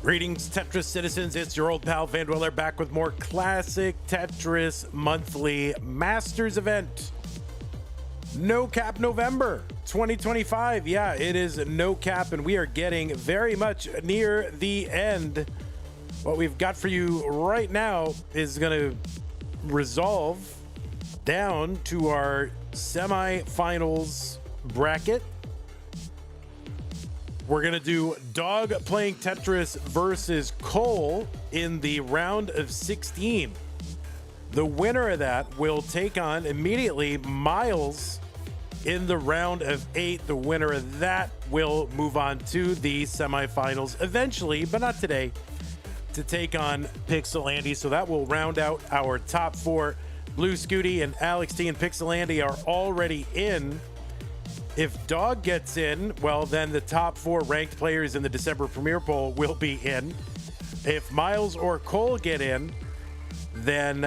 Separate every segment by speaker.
Speaker 1: Greetings, Tetris citizens. It's your old pal Van Dweller back with more classic Tetris monthly Masters event. No Cap November 2025. Yeah, it is no cap, and we are getting very much near the end. What we've got for you right now is going to resolve down to our semifinals bracket. We're going to do Dog playing Tetris versus Cole in the round of 16. The winner of that will take on immediately Myles in the round of 8. The winner of that will move on to the semifinals eventually, but not today, to take on Pixel Andy. So that will round out our top 4. Blue Scooty and Alex T and Pixel Andy are already in. If Dog gets in, well, then the top 4 ranked players in the December Premier Poll will be in. If Myles or Cole get in, then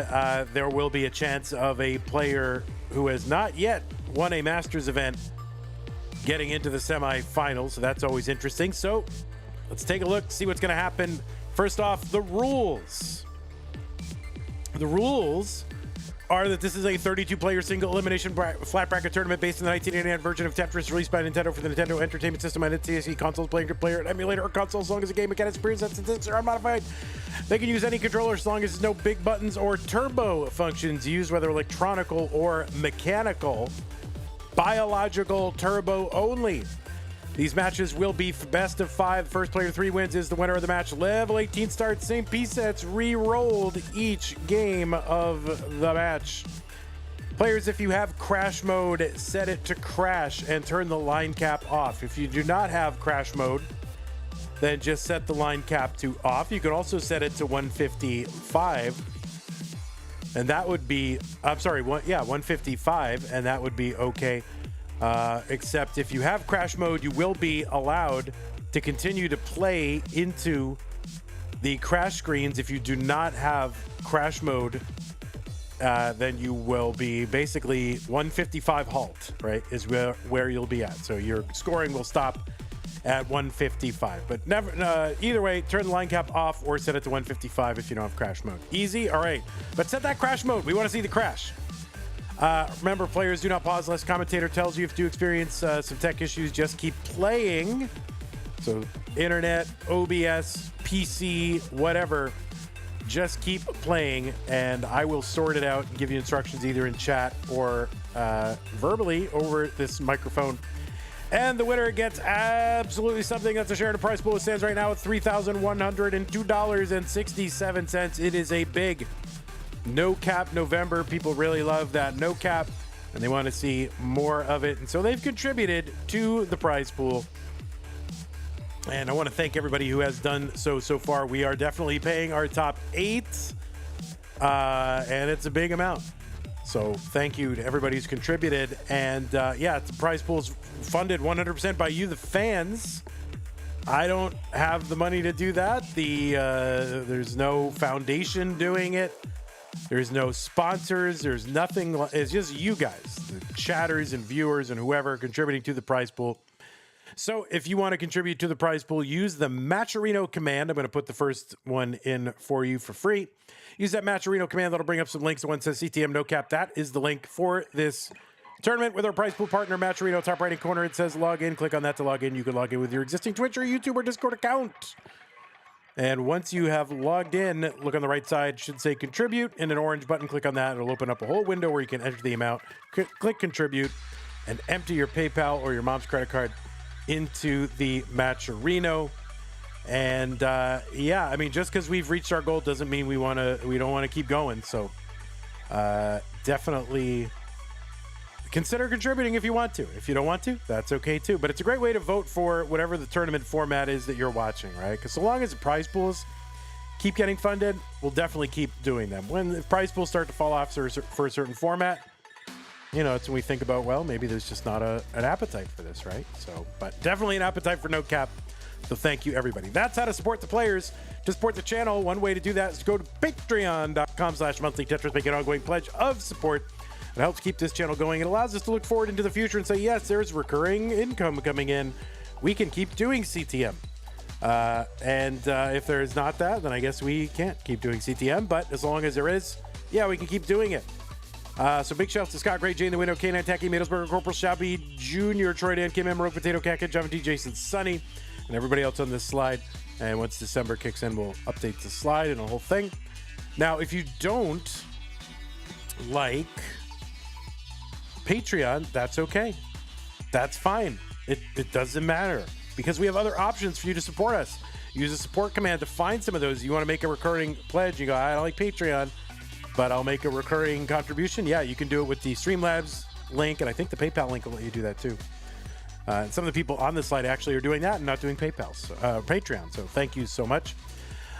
Speaker 1: there will be a chance of a player who has not yet won a Masters event getting into the semifinals. So that's always interesting. So let's take a look, see what's going to happen. First off, the rules. The rules are that this is a 32-player single elimination flat bracket tournament based on the 1989 version of Tetris released by Nintendo for the Nintendo Entertainment System and NTSC consoles. Playing to player, an emulator, or console as long as the game mechanics, experience, and statistics are unmodified. They can use any controller as long as there's no big buttons or turbo functions used, whether electronical or mechanical. Biological turbo only. These matches will be best of 5. First player to 3 wins is the winner of the match. Level 18 starts, same piece sets, re-rolled each game of the match. Players, if you have crash mode, set it to crash and turn the line cap off. If you do not have crash mode, then just set the line cap to off. You can also set it to 155. And that would be, I'm sorry, 155, and that would be okay. Except if you have crash mode, you will be allowed to continue to play into the crash screens. If you do not have crash mode, then you will be basically 155 halt, right, is where you'll be at. So your scoring will stop at 155, but never either way, turn the line cap off or set it to 155 if you don't have crash mode. Easy. All right, but set that crash mode. We want to see the crash. Remember, players do not pause unless commentator tells you. If you experience some tech issues, just keep playing. So internet, OBS, PC, whatever, just keep playing and I will sort it out and give you instructions either in chat or verbally over this microphone. And the winner gets absolutely something. That's a share in the prize pool. It stands right now at $3,102.67. It is a big no cap November. People really love that no cap and they want to see more of it. And so they've contributed to the prize pool. And I want to thank everybody who has done so far. We are definitely paying our top 8. And it's a big amount. So thank you to everybody who's contributed. And yeah, the prize pool is funded 100% by you, the fans. I don't have the money to do that. There's no foundation doing it. There's no sponsors. There's nothing. It's just you guys, the chatters and viewers and whoever contributing to the prize pool. So if you want to contribute to the prize pool, use the Matcherino command. I'm going to put the first one in for you for free. Use that Matcherino command. That'll bring up some links. The one says CTM no cap. That is the link for this tournament with our prize pool partner, Matcherino. Top right hand corner, it says log in. Click on that to log in. You can log in with your existing Twitch or YouTube or Discord account. And once you have logged in, look on the right side, should say contribute and an orange button. Click on that. It'll open up a whole window where you can enter the amount. Click contribute and empty your PayPal or your mom's credit card into the Matcherino. And yeah, I mean, just because we've reached our goal doesn't mean we don't want to keep going. So definitely consider contributing if you want to. If you don't want to, that's okay too. But it's a great way to vote for whatever the tournament format is that you're watching, right? Because so long as the prize pools keep getting funded, we'll definitely keep doing them. When the prize pools start to fall off for a certain format, you know, it's when we think about, well, maybe there's just not an appetite for this, right? So, but definitely an appetite for no cap. So thank you, everybody. That's how to support the players. To support the channel, one way to do that is to go to patreon.com/monthly Tetris, make an ongoing pledge of support. It helps keep this channel going. It allows us to look forward into the future and say, yes, there's recurring income coming in. We can keep doing CTM. And if there's not that, then I guess we can't keep doing CTM. But as long as there is, yeah, we can keep doing it. So big shouts to Scott, Great, Jane, The Window, K9, Tacky, Middlesburger, Corporal Shabby, Junior, Troy Dan, Kim, Emerald, Potato, Cat, Java T, Jason, Sunny, and everybody else on this slide. And once December kicks in, we'll update the slide and the whole thing. Now, if you don't like Patreon, that's okay. That's fine. It doesn't matter because we have other options for you to support us. Use a support command to find some of those. You want to make a recurring pledge. You go, I don't like Patreon, but I'll make a recurring contribution. Yeah, you can do it with the Streamlabs link, and I think the PayPal link will let you do that too. And some of the people on this slide actually are doing that and not doing Patreon. So thank you so much.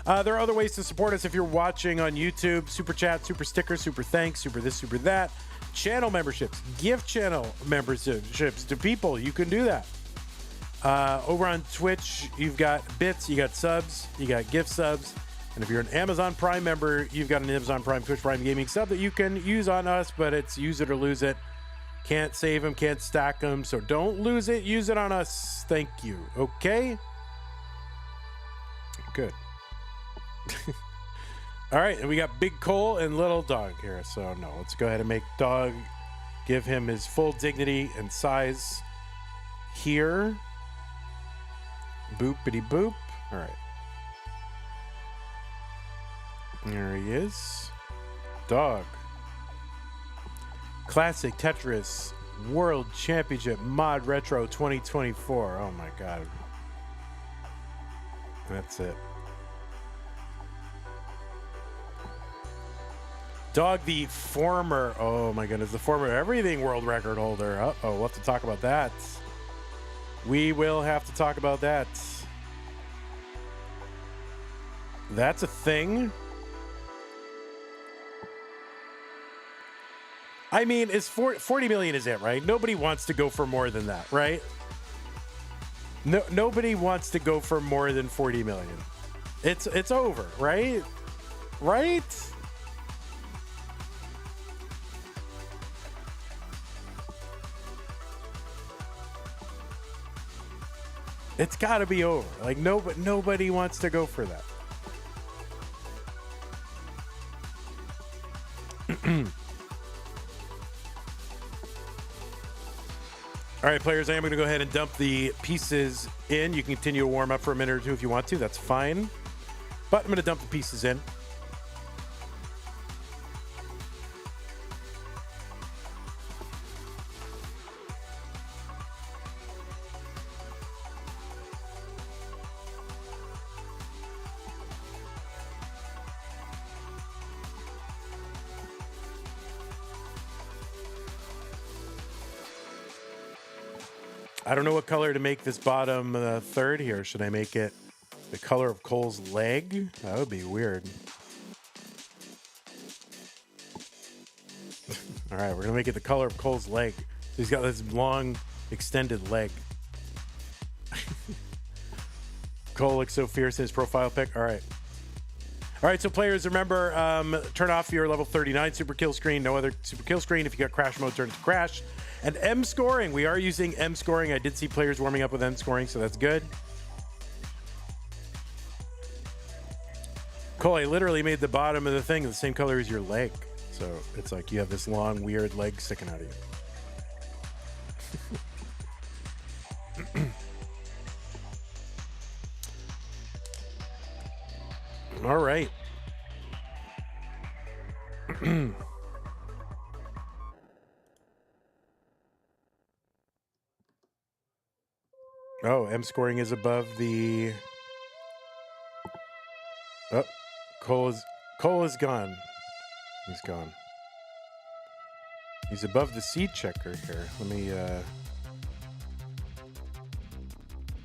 Speaker 1: There are other ways to support us if you're watching on YouTube. Super chat, super sticker, super thanks, super this, super that. Channel memberships, gift channel memberships to people. You can do that. Over on Twitch, you've got bits, you got subs, you got gift subs. And if you're an Amazon Prime member, you've got an Amazon Prime, Twitch Prime Gaming sub that you can use on us, but it's use it or lose it. Can't save them, can't stack them. So don't lose it. Use it on us. Thank you. Okay. Good. All right. And we got Big Cole and Little Dog here. So no, let's go ahead and make Dog, give him his full dignity and size here. Boopity boop. All right. There he is. Dog. Classic Tetris World Championship Mod Retro 2024. Oh my god. That's it. Dog, the former, oh my goodness, the former everything world record holder. Uh-oh, we'll have to talk about that. We will have to talk about that. That's a thing. I mean, it's 40 million is it, right? Nobody wants to go for more than that, right? No, nobody wants to go for more than 40 million. It's over, right? Right? It's got to be over. Like nobody wants to go for that. All right, players, I am going to go ahead and dump the pieces in. You can continue to warm up for a minute or two if you want to. That's fine. But I'm going to dump the pieces in. I don't know what color to make this bottom third here. Should I make it the color of Cole's leg? That would be weird. All right, we're going to make it the color of Cole's leg. He's got this long, extended leg. Cole looks so fierce in his profile pic. All right. All right, so players, remember, turn off your level 39 super kill screen. No other super kill screen. If you got crash mode, turn it to crash. And M scoring. We are using M scoring. I did see players warming up with M scoring, so that's good. Cole, I literally made the bottom of the thing the same color as your leg. So it's like you have this long, weird leg sticking out of you. All right. Oh, M scoring is above the... Oh, Cole is gone. He's gone. He's above the seed checker here. Let me,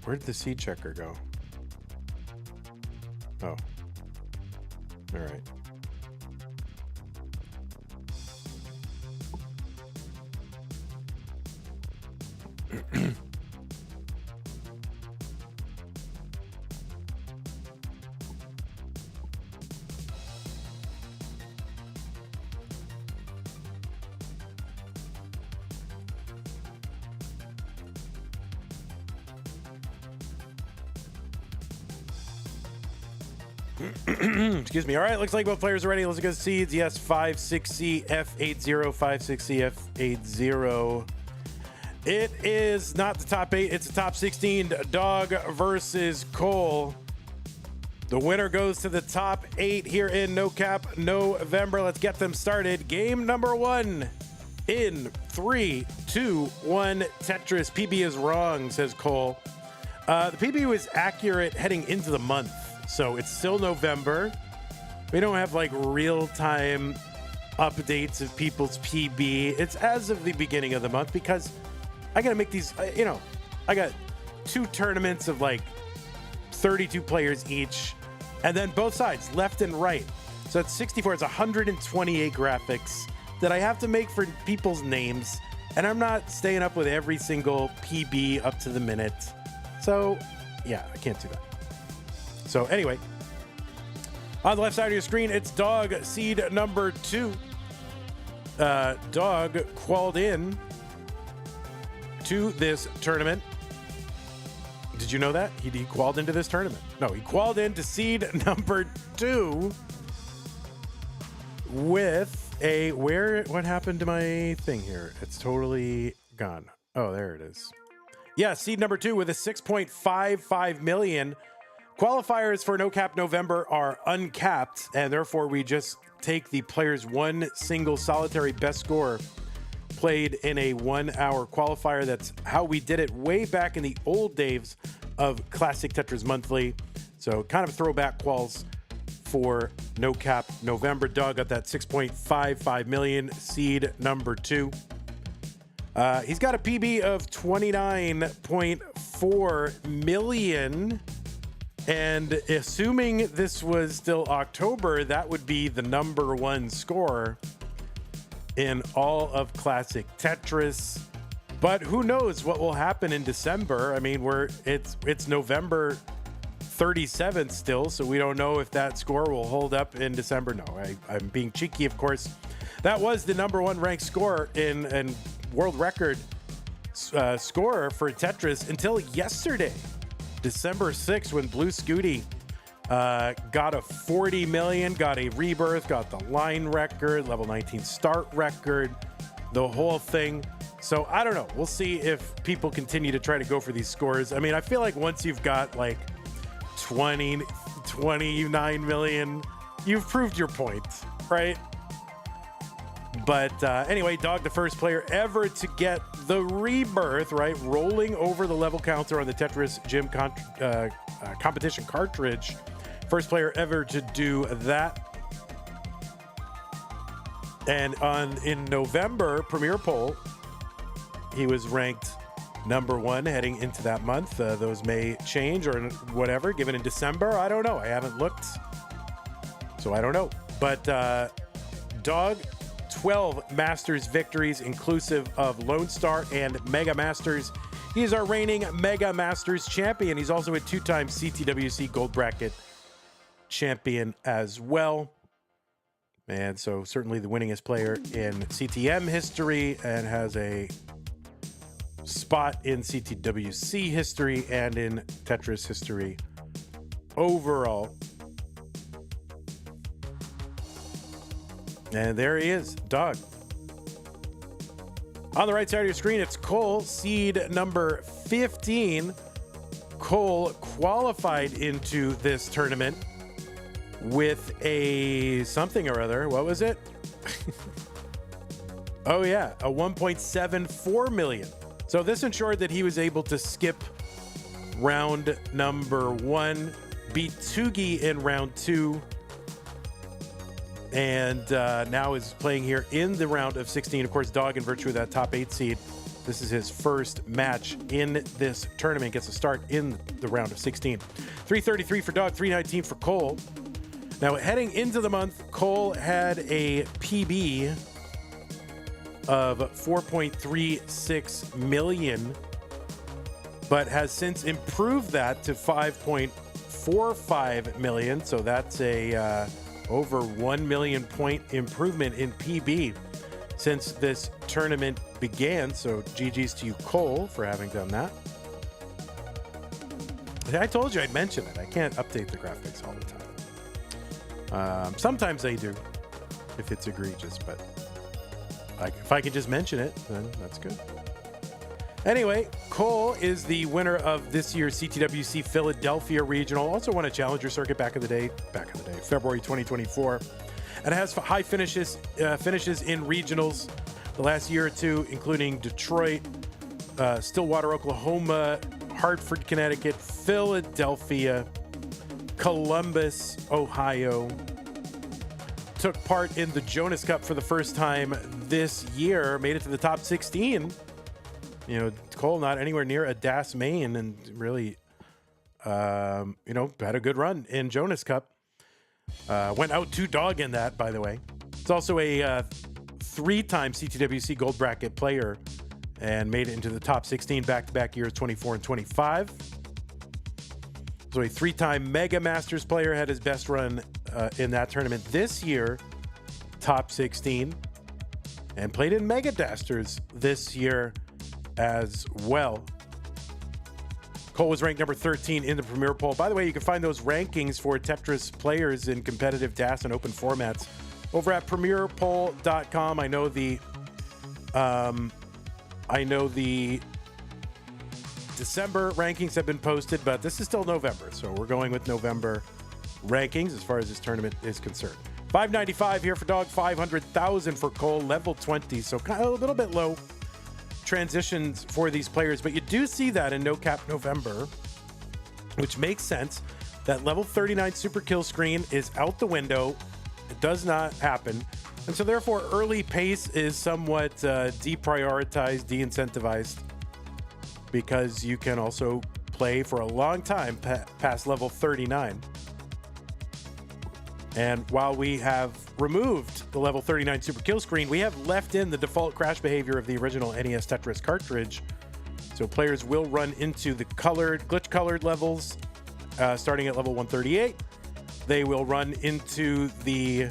Speaker 1: where did the seed checker go? Oh. All right. Excuse me. All right, looks like both players are ready. Let's go seeds. Yes, 56CF80, 56CF80. It is not the top 8. It's the top 16. Dog versus Cole. The winner goes to the top 8 here in No Cap November. Let's get them started. Game number 1 in 3, 2, 1. Tetris. PB is wrong, says Cole. The PB was accurate heading into the month. So it's still November. We don't have like real-time updates of people's PB. It's as of the beginning of the month because I got to make these, I got 2 tournaments of like 32 players each. And then both sides, left and right. So it's 64. It's 128 graphics that I have to make for people's names. And I'm not staying up with every single PB up to the minute. So yeah, I can't do that. So anyway, on the left side of your screen, it's Dog seed number 2. Dog qualled in to this tournament. Did you know that? He qualled into this tournament. No, he qualled into seed number 2 with a, what happened to my thing here? It's totally gone. Oh, there it is. Yeah, seed number 2 with a 6.55 million. Qualifiers for No Cap November are uncapped, and therefore we just take the player's one single solitary best score played in a 1-hour qualifier. That's how we did it way back in the old days of Classic Tetris Monthly. So kind of throwback quals for No Cap November. Dog got that 6.55 million, seed number 2. He's got a PB of 29.4 million. And assuming this was still October, that would be the number 1 score in all of Classic Tetris. But who knows what will happen in December? I mean, it's November 37th still, so we don't know if that score will hold up in December. No, I'm being cheeky, of course. That was the number 1 ranked score in world record scorer for Tetris until yesterday, December 6th, when Blue Scooty got a 40 million, got a rebirth, got the line record, level 19 start record, the whole thing. So I don't know. We'll see if people continue to try to go for these scores. I mean, I feel like once you've got like 29 million, you've proved your point, right? But anyway, Dog, the first player ever to get the rebirth, right? Rolling over the level counter on the Tetris Gym competition cartridge. First player ever to do that. And in November, Premier Poll, he was ranked number 1 heading into that month. Those may change or whatever, given in December. I don't know. I haven't looked, so I don't know. But Dog, 12 Masters victories, inclusive of Lone Star and Mega Masters. He is our reigning Mega Masters champion. He's also a 2-time CTWC Gold Bracket champion as well. And so certainly the winningest player in CTM history, and has a spot in CTWC history and in Tetris history overall. And there he is, Dog. On the right side of your screen, it's Cole, seed number 15. Cole qualified into this tournament with a something or other. What was it? Oh yeah, a 1.74 million. So this ensured that he was able to skip round number 1, beat Tugi in round 2, and now is playing here in the round of 16. Of course, Dog, in virtue of that top 8 seed, this is his first match in this tournament. Gets a start in the round of 16. 333 for Dog, 319 for Cole. Now, heading into the month, Cole had a PB of 4.36 million, but has since improved that to 5.45 million. So that's a over 1 million point improvement in PB since this tournament began. So GG's to you, Cole, for having done that. I told you I'd mention it. I can't update the graphics all the time. Sometimes I do, if it's egregious, but if I can just mention it, then that's good. Anyway, Cole is the winner of this year's CTWC Philadelphia Regional. Also won a Challenger Circuit back in the day, February 2024. And it has high finishes in regionals the last year or two, including Detroit, Stillwater, Oklahoma, Hartford, Connecticut, Philadelphia, Columbus, Ohio. Took part in the Jonas Cup for the first time this year, made it to the top 16. You know, Cole not anywhere near a DAS main, and really, had a good run in Jonas Cup. Went out to Dog in that, by the way. It's also a 3-time CTWC Gold Bracket player and made it into the top 16 back-to-back years, 24 and 25. So a 3-time Mega Masters player, had his best run in that tournament this year, top 16, and played in Mega Dasters this year as well. Cole was ranked number 13 in the Premier Poll. By the way, you can find those rankings for Tetris players in competitive DAS and open formats over at premierpoll.com. I know the December rankings have been posted, but this is still November, so we're going with November rankings as far as this tournament is concerned. $595 here for Dog, $500,000 for Cole, level 20. So kind of a little bit low transitions for these players, but you do see that in No Cap November, which makes sense. That level 39 super kill screen is out the window. It does not happen. And so therefore early pace is somewhat deprioritized, de-incentivized, because you can also play for a long time past level 39. And while we have removed the level 39 super kill screen, we have left in the default crash behavior of the original NES Tetris cartridge. So players will run into the glitch colored levels starting at level 138. They will run into the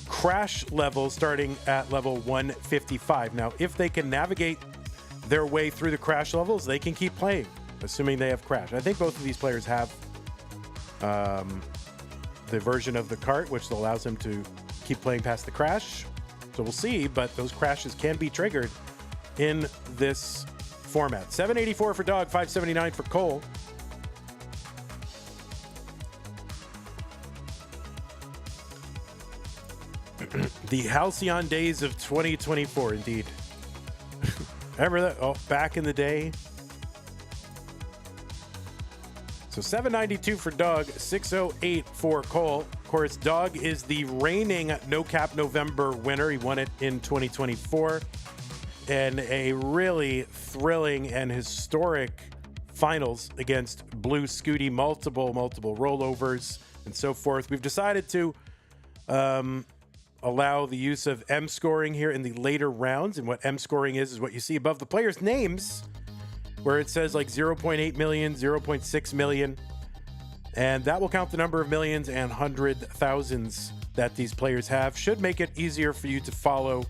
Speaker 1: crash level starting at level 155. Now, if they can navigate their way through the crash levels, they can keep playing, assuming they have crash. I think both of these players have the version of the cart which allows them to keep playing past the crash. So we'll see, but those crashes can be triggered in this format. $784 for Dog, $579 for Cole. The halcyon days of 2024, indeed. Remember that? Oh, back in the day. So $792 for Dog, $608 for Cole. Of course, Dog is the reigning No Cap November winner. He won it in 2024. And a really thrilling and historic finals against Blue Scooty, multiple rollovers and so forth. We've decided to allow the use of M scoring here in the later rounds. And what M scoring is what you see above the players' names, where it says like 0.8 million, 0.6 million. And that will count the number of millions and hundred thousands that these players have. Should make it easier for you to follow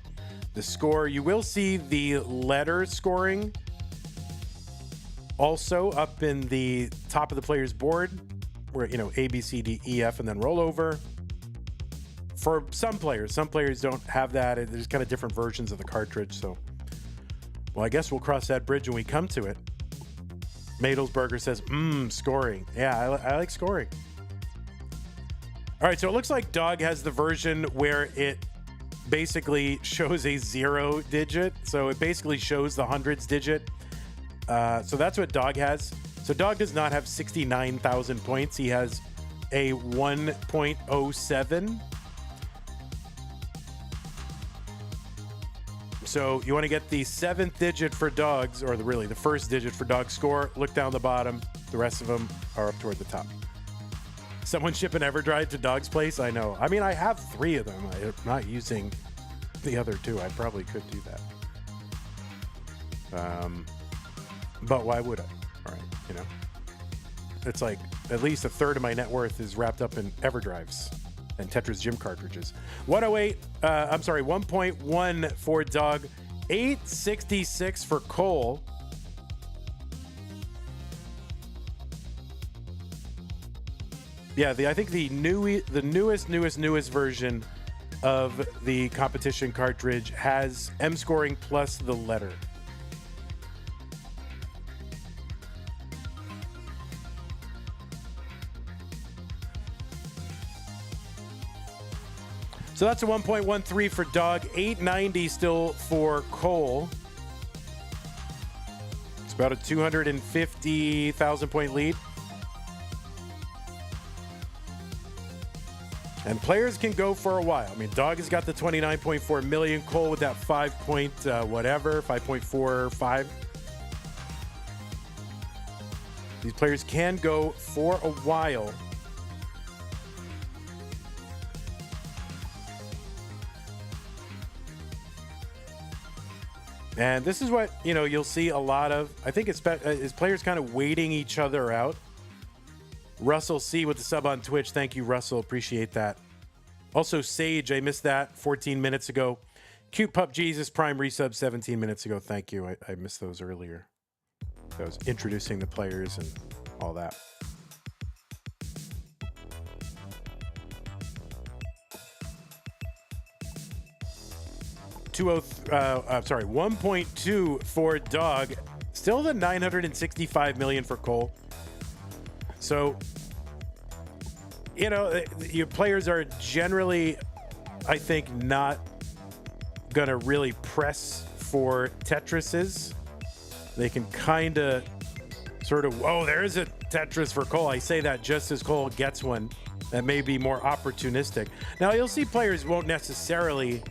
Speaker 1: the score. You will see the letter scoring also up in the top of the player's board, where, you know, A, B, C, D, E, F, and then roll over. For some players don't have that. There's kind of different versions of the cartridge. So, well, I guess we'll cross that bridge when we come to it. Madelsberger says, scoring. Yeah, I like scoring. All right, so it looks like Dog has the version where it basically shows a 0 digit. So it basically shows the hundreds digit. So that's what Dog has. So Dog does not have 69,000 points. He has a 1.07. So you want to get the 7th digit for Dogs, or the first digit for Dog's score. Look down the bottom. The rest of them are up toward the top. Someone ship an EverDrive to Dog's place? I know. I mean, I have 3 of them. I'm not using the other 2. I probably could do that. But why would I? All right, you know. It's like at least a third of my net worth is wrapped up in EverDrives and Tetris Gym cartridges. 1.1 for Dog, 866 for Cole. Yeah, I think the newest version of the competition cartridge has M scoring plus the letter. So that's a 1.13 for Dog, 890 still for Cole. It's about a 250,000 point lead. And players can go for a while. I mean, Dog has got the 29.4 million. Cole with that 5.45. These players can go for a while. And this is what, you know, you'll see a lot of. I think it's players kind of waiting each other out. Russell C with the sub on Twitch. Thank you, Russell. Appreciate that. Also, Sage, I missed that 14 minutes ago. Cute Pup Jesus Prime resub 17 minutes ago. Thank you. I missed those earlier. I was introducing the players and all that. 1.2 for Dog. Still the 965 million for Cole. So you know, your players are generally, I think, not going to really press for Tetrises. They can kind of sort of, oh, there's a Tetris for Cole. I say that just as Cole gets one that may be more opportunistic. Now, you'll see players won't necessarily,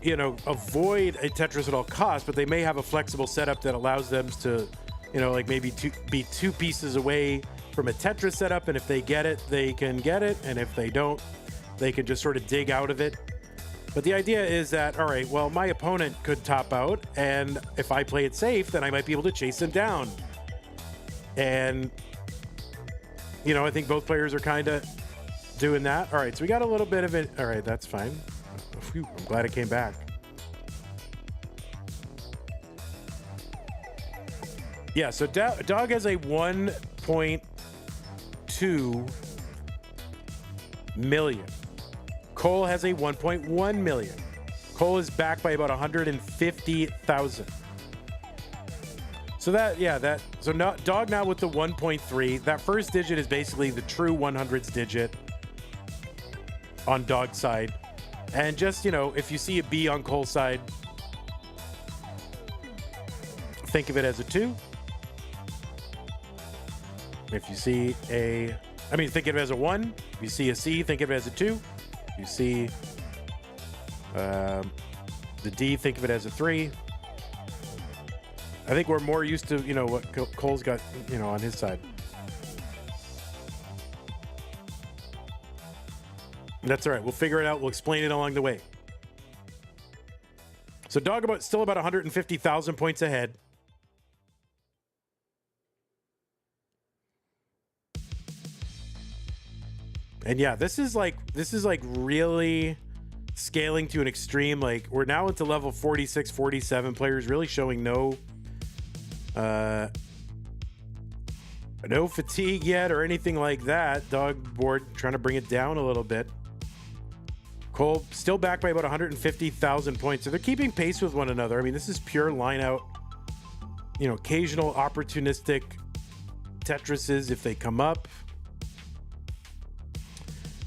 Speaker 1: you know, avoid a Tetris at all costs, but they may have a flexible setup that allows them to, you know, like maybe be two pieces away from a Tetris setup, and if they get it, they can get it, and if they don't, they can just sort of dig out of it. But the idea is that, all right, well, my opponent could top out, and if I play it safe, then I might be able to chase him down. And, you know, I think both players are kind of doing that. All right, so we got a little bit of it. All right, that's fine. Phew, I'm glad it came back. Yeah, so Dog has a 1.2 million. Cole has a 1.1 million. Cole is back by about 150,000. So Dog now with the 1.3. That first digit is basically the true 100s digit on Dog's side. And just, you know, if you see a B on Cole's side, think of it as a 2. If you see think of it as a 1. If you see a C, think of it as a 2. If you see the D, think of it as a 3. I think we're more used to, you know, what Cole's got, you know, on his side. That's all right. We'll figure it out. We'll explain it along the way. So Dog still about 150,000 points ahead. And yeah, this is like really scaling to an extreme. Like, we're now into level 46, 47. Players really showing no fatigue yet or anything like that. Dog board trying to bring it down a little bit. Cole still back by about 150,000 points. So they're keeping pace with one another. I mean, this is pure line out, you know, occasional opportunistic Tetrises if they come up.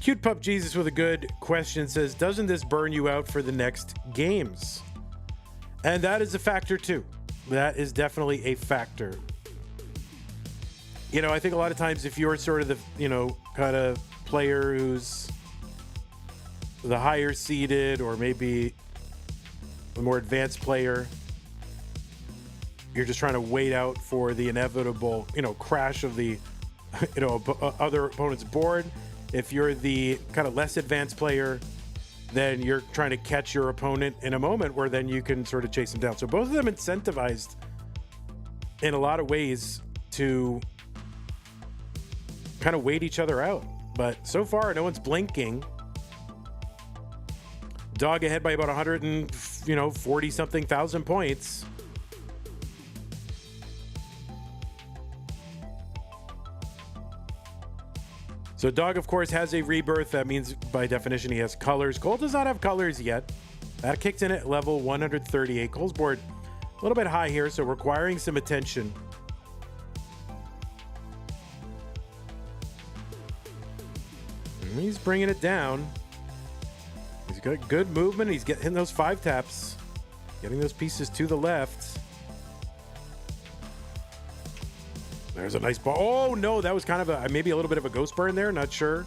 Speaker 1: Cute Pup Jesus with a good question says, doesn't this burn you out for the next games? And that is a factor too. That is definitely a factor. You know, I think a lot of times if you're sort of the, you know, kind of player who's the higher seeded or maybe a more advanced player, you're just trying to wait out for the inevitable, you know, crash of the, you know, other opponent's board. If you're the kind of less advanced player, then you're trying to catch your opponent in a moment where then you can sort of chase them down. So both of them incentivized in a lot of ways to kind of wait each other out. But so far, no one's blinking. Dog ahead by about 140 something thousand points. So Dog, of course, has a rebirth. That means, by definition, he has colors. Cole does not have colors yet. That kicks in at level 138. Cole's board a little bit high here, so requiring some attention. And he's bringing it down. He's got good movement. He's hitting those 5 taps, getting those pieces to the left. There's a nice ball. Oh, no, that was kind of maybe a little bit of a ghost burn there. Not sure.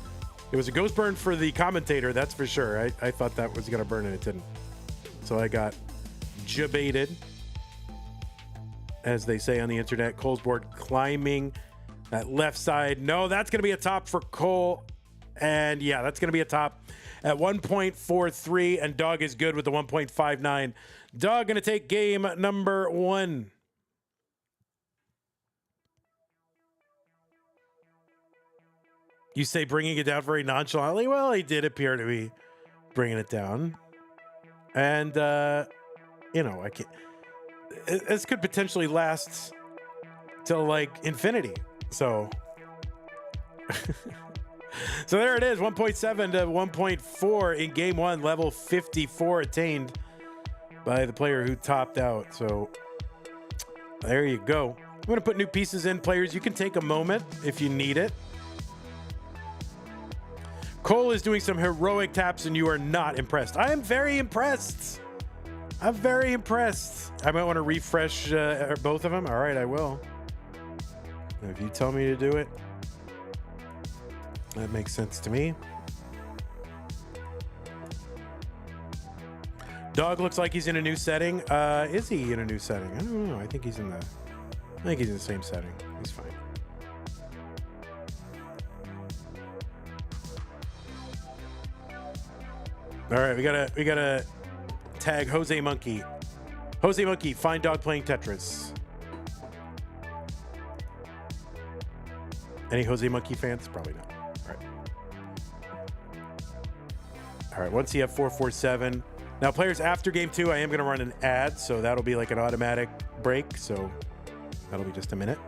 Speaker 1: It was a ghost burn for the commentator, that's for sure. I thought that was going to burn and it didn't. So I got jebaited, as they say on the internet. Cole's board climbing that left side. No, that's going to be a top for Cole. And yeah, that's going to be a top at 1.43. And Dog is good with the 1.59. Dog going to take game number 1. You say bringing it down very nonchalantly. Well, he did appear to be bringing it down. And, you know, this could potentially last till like infinity. So, so there it is. 1.7 to 1.4 in game 1, level 54 attained by the player who topped out. So there you go. I'm going to put new pieces in. Players, you can take a moment if you need it. Cole is doing some heroic taps and you are not impressed. I am very impressed. I'm very impressed. I might want to refresh both of them. All right, I will. If you tell me to do it, that makes sense to me. Dog looks like he's in a new setting. Is he in a new setting? I don't know. I think he's in the same setting. He's fine. All right, we gotta tag Jose Monkey. Jose Monkey, find dog playing Tetris. Any Jose Monkey fans? Probably not. All right. All right, once you have 447. Now, players, after game 2, I am going to run an ad, so that'll be like an automatic break, so that'll be just a minute.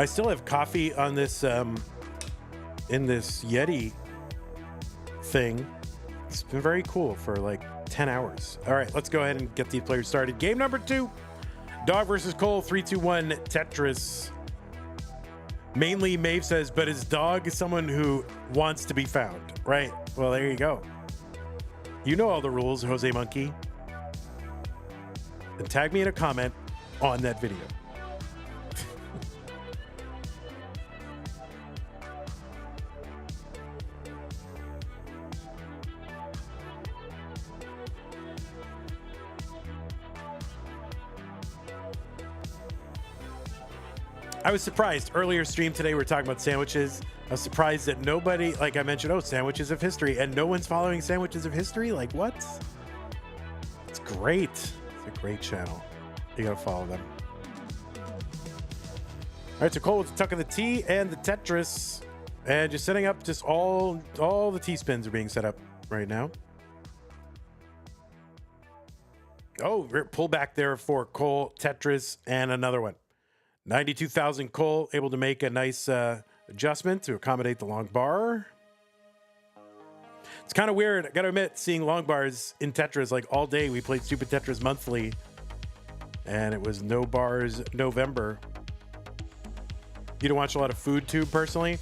Speaker 1: I still have coffee on this in this Yeti thing. It's been very cool for like 10 hours. All right, let's go ahead and get these players started. Game number 2, Dog versus Cole, 3-2-1 Tetris. Mainly Maeve says, but is Dog someone who wants to be found? Right, well, there you go. You know all the rules, Jose Monkey. And tag me in a comment on that video. I was surprised. Earlier stream today, we were talking about sandwiches. I was surprised that nobody, like I mentioned, oh, sandwiches of history, and no one's following sandwiches of history. Like, what? It's great. It's a great channel. You gotta follow them. All right, so Cole with the tuck of the T and the Tetris, and just setting up. Just all the T spins are being set up right now. Oh, pull back there for Cole, Tetris, and another one. 92,000 Cole, able to make a nice adjustment to accommodate the long bar. It's kind of weird, I gotta admit, seeing long bars in Tetris. Like all day we played Stupid Tetris Monthly and it was no bars November. You don't watch a lot of Food Tube personally.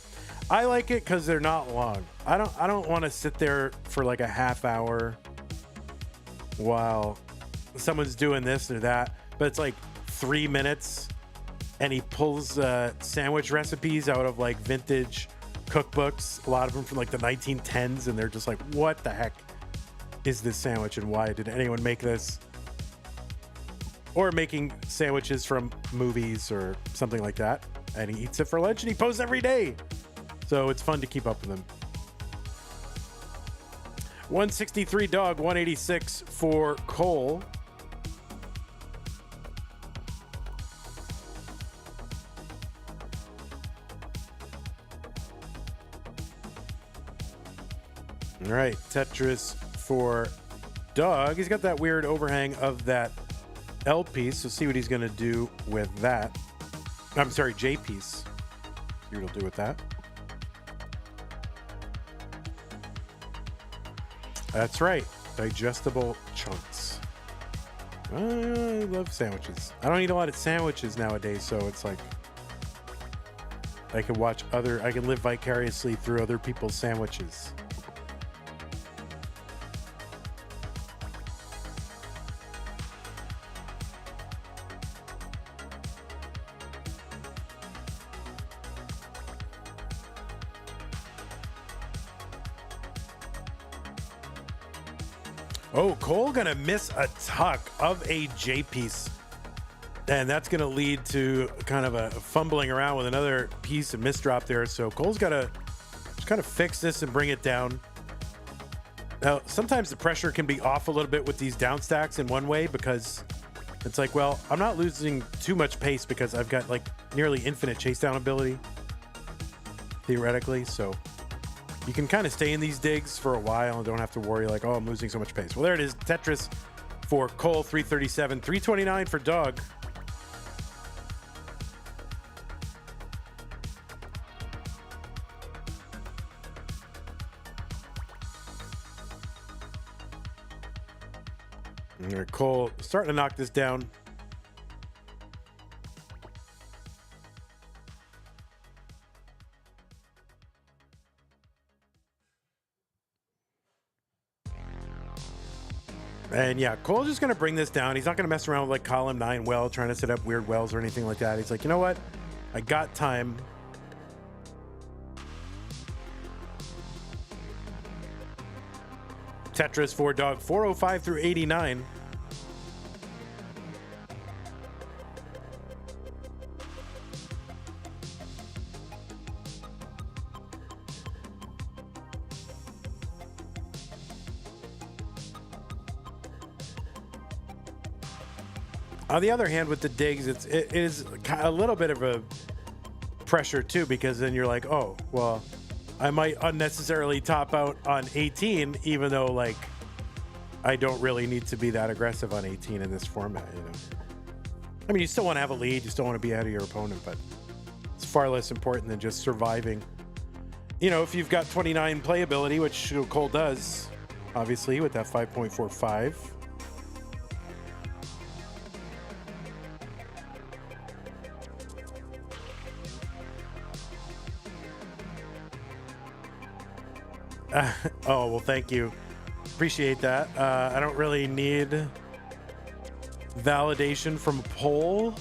Speaker 1: I like it because they're not long. I don't want to sit there for like a half hour while someone's doing this or that, but it's like 3 minutes. And he pulls sandwich recipes out of like vintage cookbooks, a lot of them from like the 1910s, and they're just like, what the heck is this sandwich and why did anyone make this? Or making sandwiches from movies or something like that. And he eats it for lunch and he posts every day. So it's fun to keep up with him. 163 Dog, 186 for Cole. All right, Tetris for Dog. He's got that weird overhang of that L piece. So see what he's going to do with that. I'm sorry, J piece. See what he'll do with that. That's right, digestible chunks. I love sandwiches. I don't eat a lot of sandwiches nowadays, so it's like I can live vicariously through other people's sandwiches. Oh, Cole gonna miss a tuck of a J piece. And that's gonna lead to kind of a fumbling around with another piece of misdrop there. So Cole's gotta just kind of fix this and bring it down. Now, sometimes the pressure can be off a little bit with these down stacks in one way because it's like, well, I'm not losing too much pace because I've got like nearly infinite chase down ability, theoretically. So you can kind of stay in these digs for a while and don't have to worry like, oh, I'm losing so much pace. Well, there it is. Tetris for Cole, 337, 329 for Dog. All right, Cole starting to knock this down. And yeah, Cole's just going to bring this down. He's not going to mess around with like column 9 well, trying to set up weird wells or anything like that. He's like, you know what? I got time. Tetris for Dog, 405 through 89. On the other hand, with the digs, it is a little bit of a pressure too, because then you're like, oh, well, I might unnecessarily top out on 18, even though like I don't really need to be that aggressive on 18 in this format, you know. I mean, you still want to have a lead, you still want to be ahead of your opponent, but it's far less important than just surviving. You know, if you've got 29 playability, which Cole does, obviously, with that 5.45. Oh, well, thank you. Appreciate that. I don't really need validation from a poll.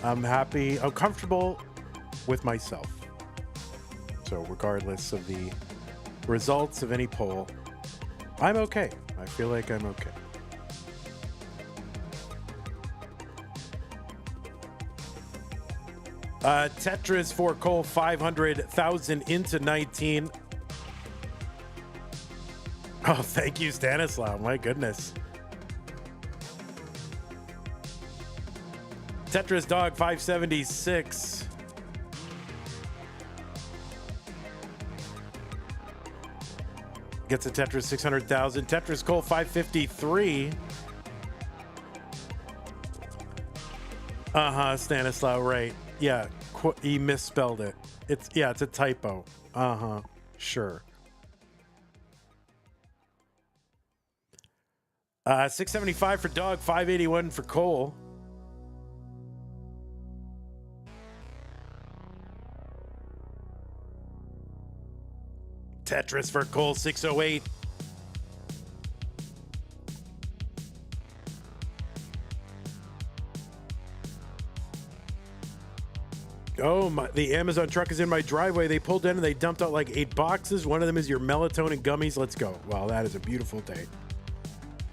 Speaker 1: I'm happy. I'm comfortable with myself. So regardless of the results of any poll, I'm okay. I feel like I'm okay. Tetris for Cole, 500,000 into 19. Oh, thank you, Stanislaw. My goodness. Tetris Dog, 576. Gets a Tetris, 600,000. Tetris Cole, 553. Stanislaw, right. Yeah, he misspelled it. It's a typo. Sure. 675 for Dog, 581 for Cole. Tetris for Cole, 608. Oh, the Amazon truck is in my driveway. They pulled in and they dumped out like 8 boxes. One of them is your melatonin gummies. Let's go. Wow, that is a beautiful day.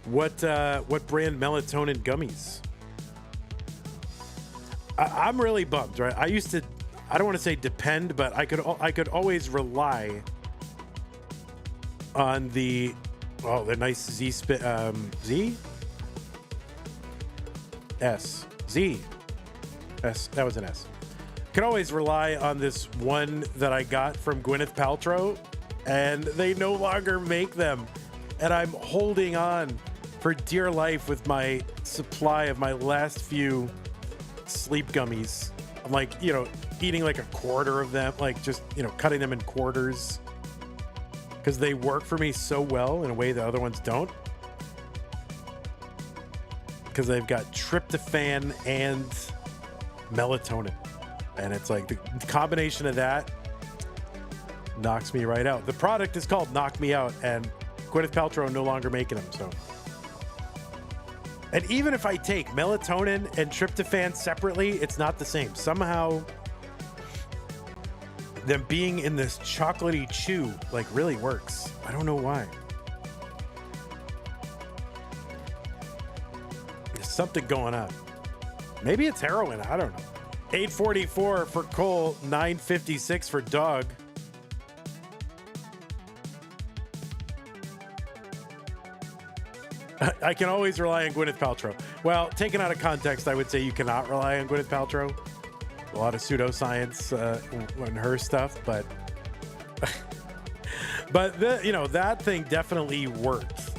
Speaker 1: What brand melatonin gummies? I'm really bummed, right? I don't want to say depend, but I could always rely on the nice Z S. That was an S. Could always rely on this one that I got from Gwyneth Paltrow, and they no longer make them, and I'm holding on for dear life with my supply of my last few sleep gummies. I'm like, eating like a quarter of them, like just, cutting them in quarters, because they work for me so well in a way the other ones don't. Because they've got tryptophan and melatonin. And it's like the combination of that knocks me right out. The product is called Knock Me Out, and Gwyneth Paltrow no longer making them, so. And even if I take melatonin and tryptophan separately, it's not the same. Somehow, them being in this chocolatey chew like really works. I don't know why. There's something going on. Maybe it's heroin. I don't know. 844 for Cole, 956 for Dog. I can always rely on Gwyneth Paltrow. Well, taken out of context, I would say you cannot rely on Gwyneth Paltrow. A lot of pseudoscience on her stuff, but that thing definitely works.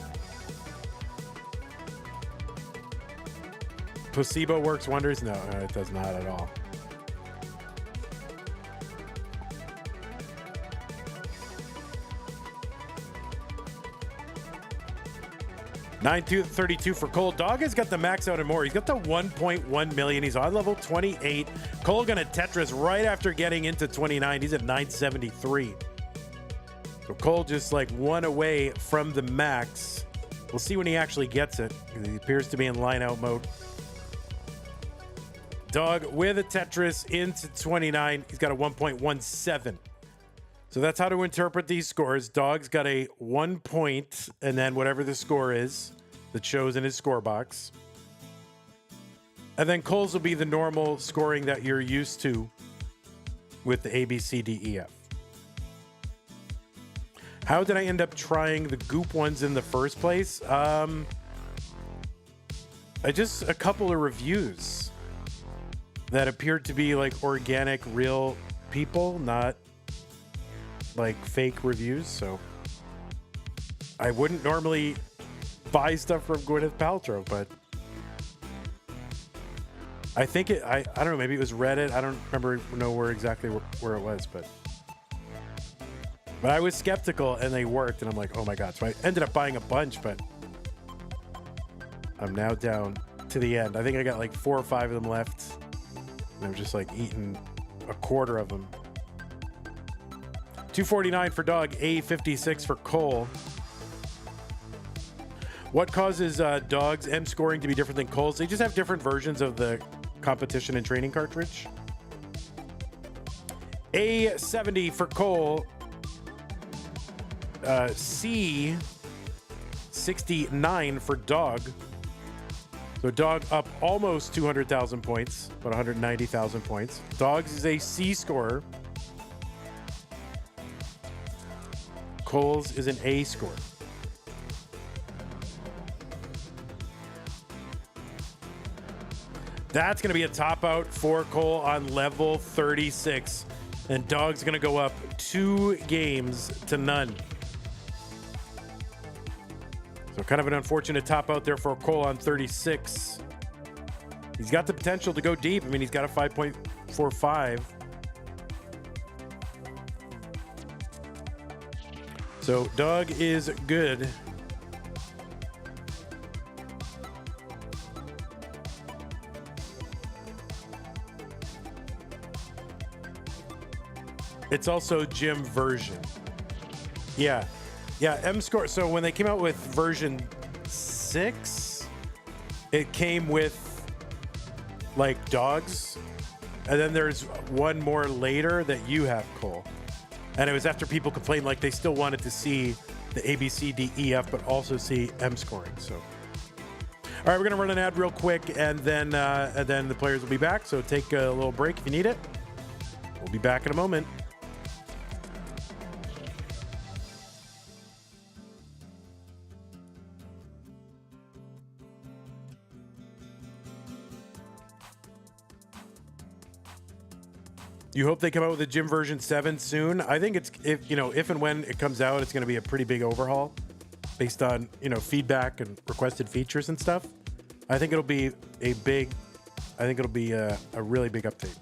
Speaker 1: Placebo works wonders? No, it does not at all. 932 for Cole. Dog has got the max out and more. He's got the 1.1 million. He's on level 28. Cole gonna Tetris right after getting into 29. He's at 973. So Cole just like one away from the max. We'll see when he actually gets it. He appears to be in line out mode. Dog with a Tetris into 29. He's got a 1.17. So that's how to interpret these scores. Dog's got a 1 point, and then whatever the score is that shows in his score box. And then Cole's will be the normal scoring that you're used to with the A, B, C, D, E, F. How did I end up trying the goop ones in the first place? I just a couple of reviews that appeared to be like organic, real people, not like fake reviews. So I wouldn't normally buy stuff from Gwyneth Paltrow, but I think I don't know, maybe it was Reddit. I don't know where exactly where it was, but I was skeptical and they worked, and I'm like, oh my God. So I ended up buying a bunch, but I'm now down to the end. I think I got like 4 or 5 of them left, and I'm just like eating a quarter of them. 249 for Dog, A56 for Cole. What causes Dog's M scoring to be different than Cole's? They just have different versions of the competition and training cartridge. A70 for Cole. C69 for Dog. So Dog up almost 200,000 points, about 190,000 points. Dog's is a C scorer. Cole's is an A score. That's going to be a top out for Cole on level 36. And Dog's going to go up 2 games to none. So kind of an unfortunate top out there for Cole on 36. He's got the potential to go deep. I mean, he's got a 5.45. So Dog is good. It's also gym version. Yeah. M score. So when they came out with version 6, it came with like Dogs. And then there's one more later that you have, Cole. And it was after people complained like they still wanted to see the A, B, C, D, E, F, but also see M scoring. So, all right, we're gonna run an ad real quick, and then the players will be back. So take a little break if you need it. We'll be back in a moment. You hope they come out with a gym version 7 soon. I think it's if and when it comes out, it's going to be a pretty big overhaul based on, feedback and requested features and stuff. I think it'll be a really big update.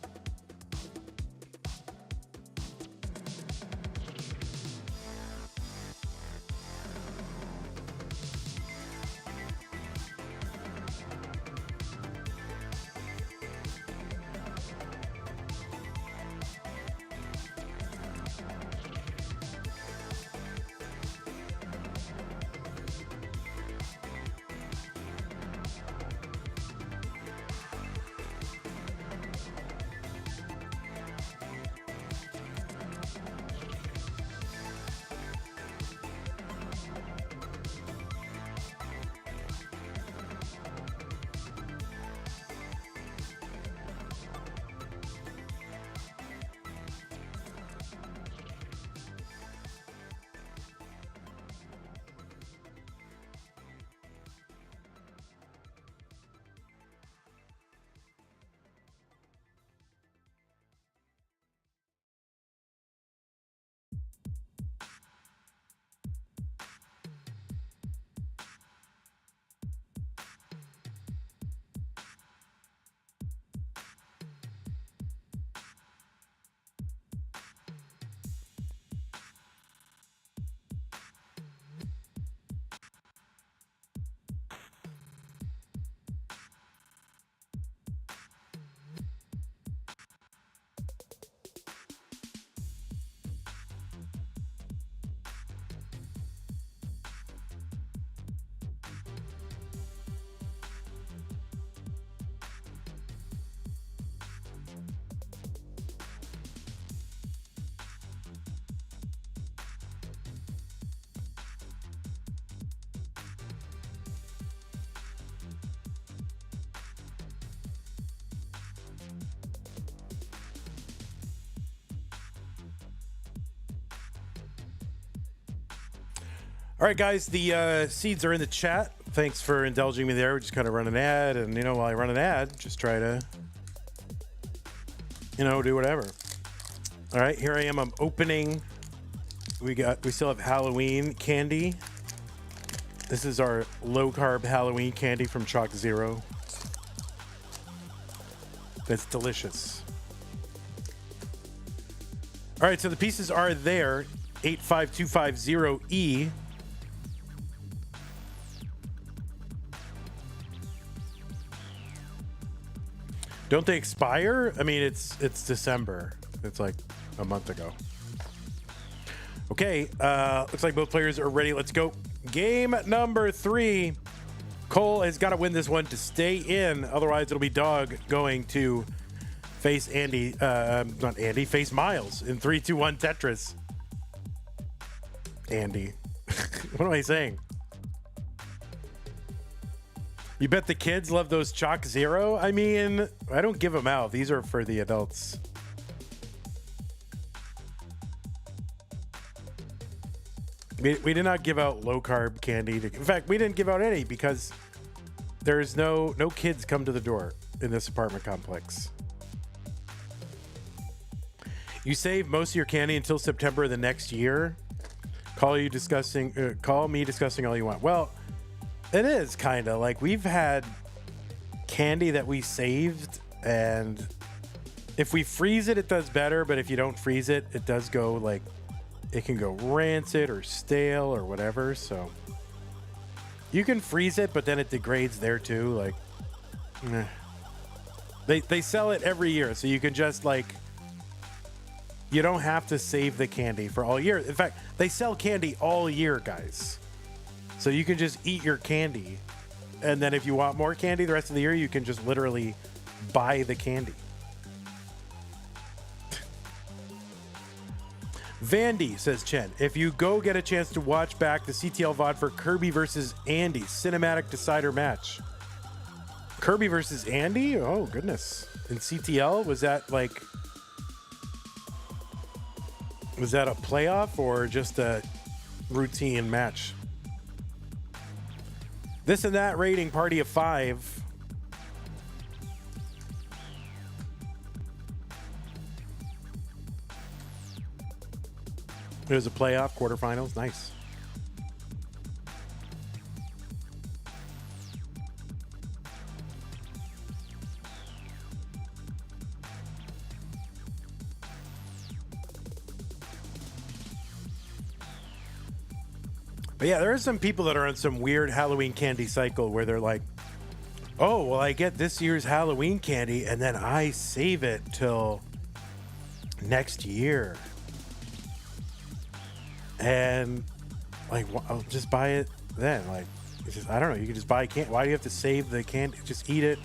Speaker 1: All right, guys, the seeds are in the chat. Thanks for indulging me there. We just kind of run an ad, and while I run an ad, just try to do whatever. All right, here I am. I'm opening. We still have Halloween candy. This is our low carb Halloween candy from Chalk Zero. That's delicious. All right, so the pieces are there. 85250E. Don't they expire? I mean, it's December. It's like a month ago. Okay, looks like both players are ready. Let's go. Game number 3. Cole has got to win this one to stay in. Otherwise, it'll be Dog going to face face Myles in 3, 2, 1 Tetris. Andy. What am I saying? You bet the kids love those Chalk Zero? I mean, I don't give them out. These are for the adults. We did not give out low carb candy. In fact, we didn't give out any because there's no kids come to the door in this apartment complex. You save most of your candy until September of the next year. Call me discussing all you want. Well, it is kind of like we've had candy that we saved, and if we freeze it, it does better. But if you don't freeze it, it does go like, it can go rancid or stale or whatever. So you can freeze it, but then it degrades there too. Like, they sell it every year, so you can just like, you don't have to save the candy for all year. In fact, they sell candy all year, guys. So you can just eat your candy. And then if you want more candy the rest of the year, you can just literally buy the candy. Vandy, says Chen, if you go get a chance to watch back the CTL VOD for Kirby versus Andy, cinematic decider match. Kirby versus Andy? Oh, goodness. In CTL, was that a playoff or just a routine match? This and that rating party of 5. It was a playoff, quarterfinals. Nice. But yeah, there are some people that are on some weird Halloween candy cycle where they're like, oh, well, I get this year's Halloween candy and then I save it till next year. And like, I'll just buy it then. Like, it's just, I don't know. You can just buy candy. Why do you have to save the candy? Just eat it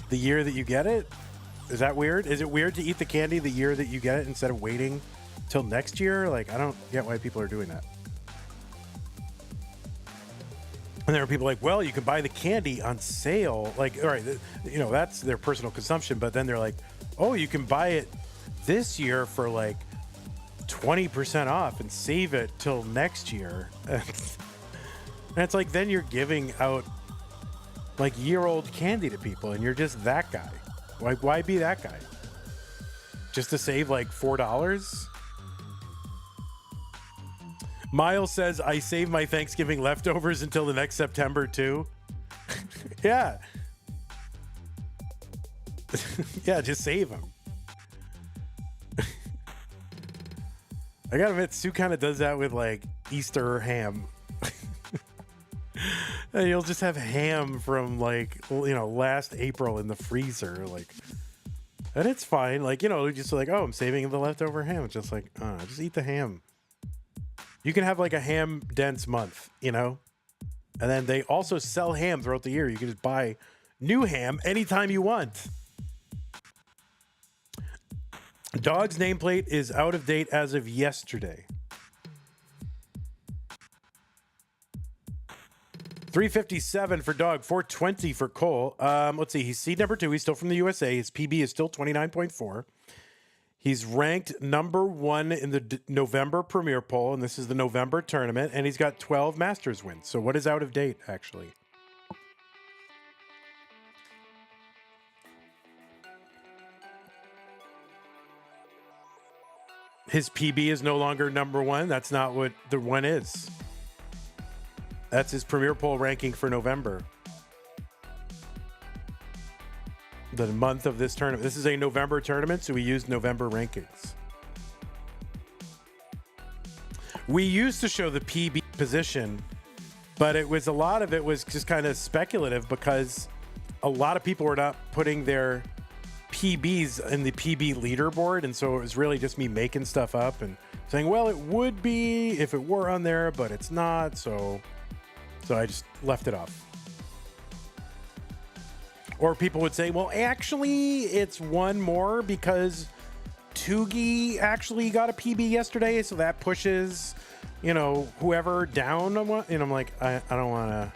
Speaker 1: the year that you get it? Is that weird? Is it weird to eat the candy the year that you get it instead of waiting till next year? Like, I don't get why people are doing that. And there are people like, well, you can buy the candy on sale. Like, all right, that's their personal consumption. But then they're like, oh, you can buy it this year for like 20% off and save it till next year. And it's like, then you're giving out like year-old candy to people and you're just that guy. Why be that guy? Just to save like $4? Myles says, I save my Thanksgiving leftovers until the next September too. Yeah. Yeah, just save them. I gotta admit, Sue kind of does that with like Easter ham. And you'll just have ham from like, last April in the freezer. Like, and it's fine. Like, just like, oh, I'm saving the leftover ham. It's just like, just eat the ham. You can have like a ham dense month, And then they also sell ham throughout the year. You can just buy new ham anytime you want. Dog's nameplate is out of date as of yesterday. 357 for Dog, 420 for Cole. Let's see. He's seed number 2. He's still from the USA. His PB is still 29.4. He's ranked #1 in the November Premier Poll, and this is the November tournament, and he's got 12 Masters wins. So what is out of date, actually? His PB is no longer #1. That's not what the one is. That's his Premier Poll ranking for November. The month of this tournament. This is a November tournament, so we used November rankings. We used to show the PB position, but a lot of it was just kind of speculative because a lot of people were not putting their PBs in the PB leaderboard, and so it was really just me making stuff up and saying, well, it would be if it were on there, but it's not, so I just left it off. Or people would say, well, actually, it's one more because Tugi actually got a PB yesterday, so that pushes, whoever down. And I'm like, I don't want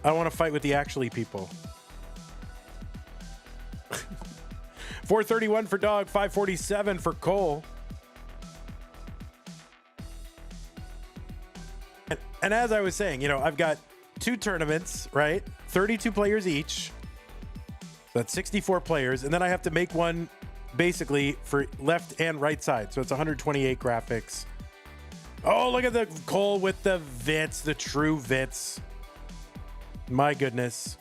Speaker 1: to fight with the actually people. 431 for Dog, 547 for Cole. And as I was saying, I've got 2 tournaments, right? 32 players each. That's 64 players. And then I have to make one basically for left and right side. So it's 128 graphics. Oh, look at the Cole with the Vits, the true Vits. My goodness.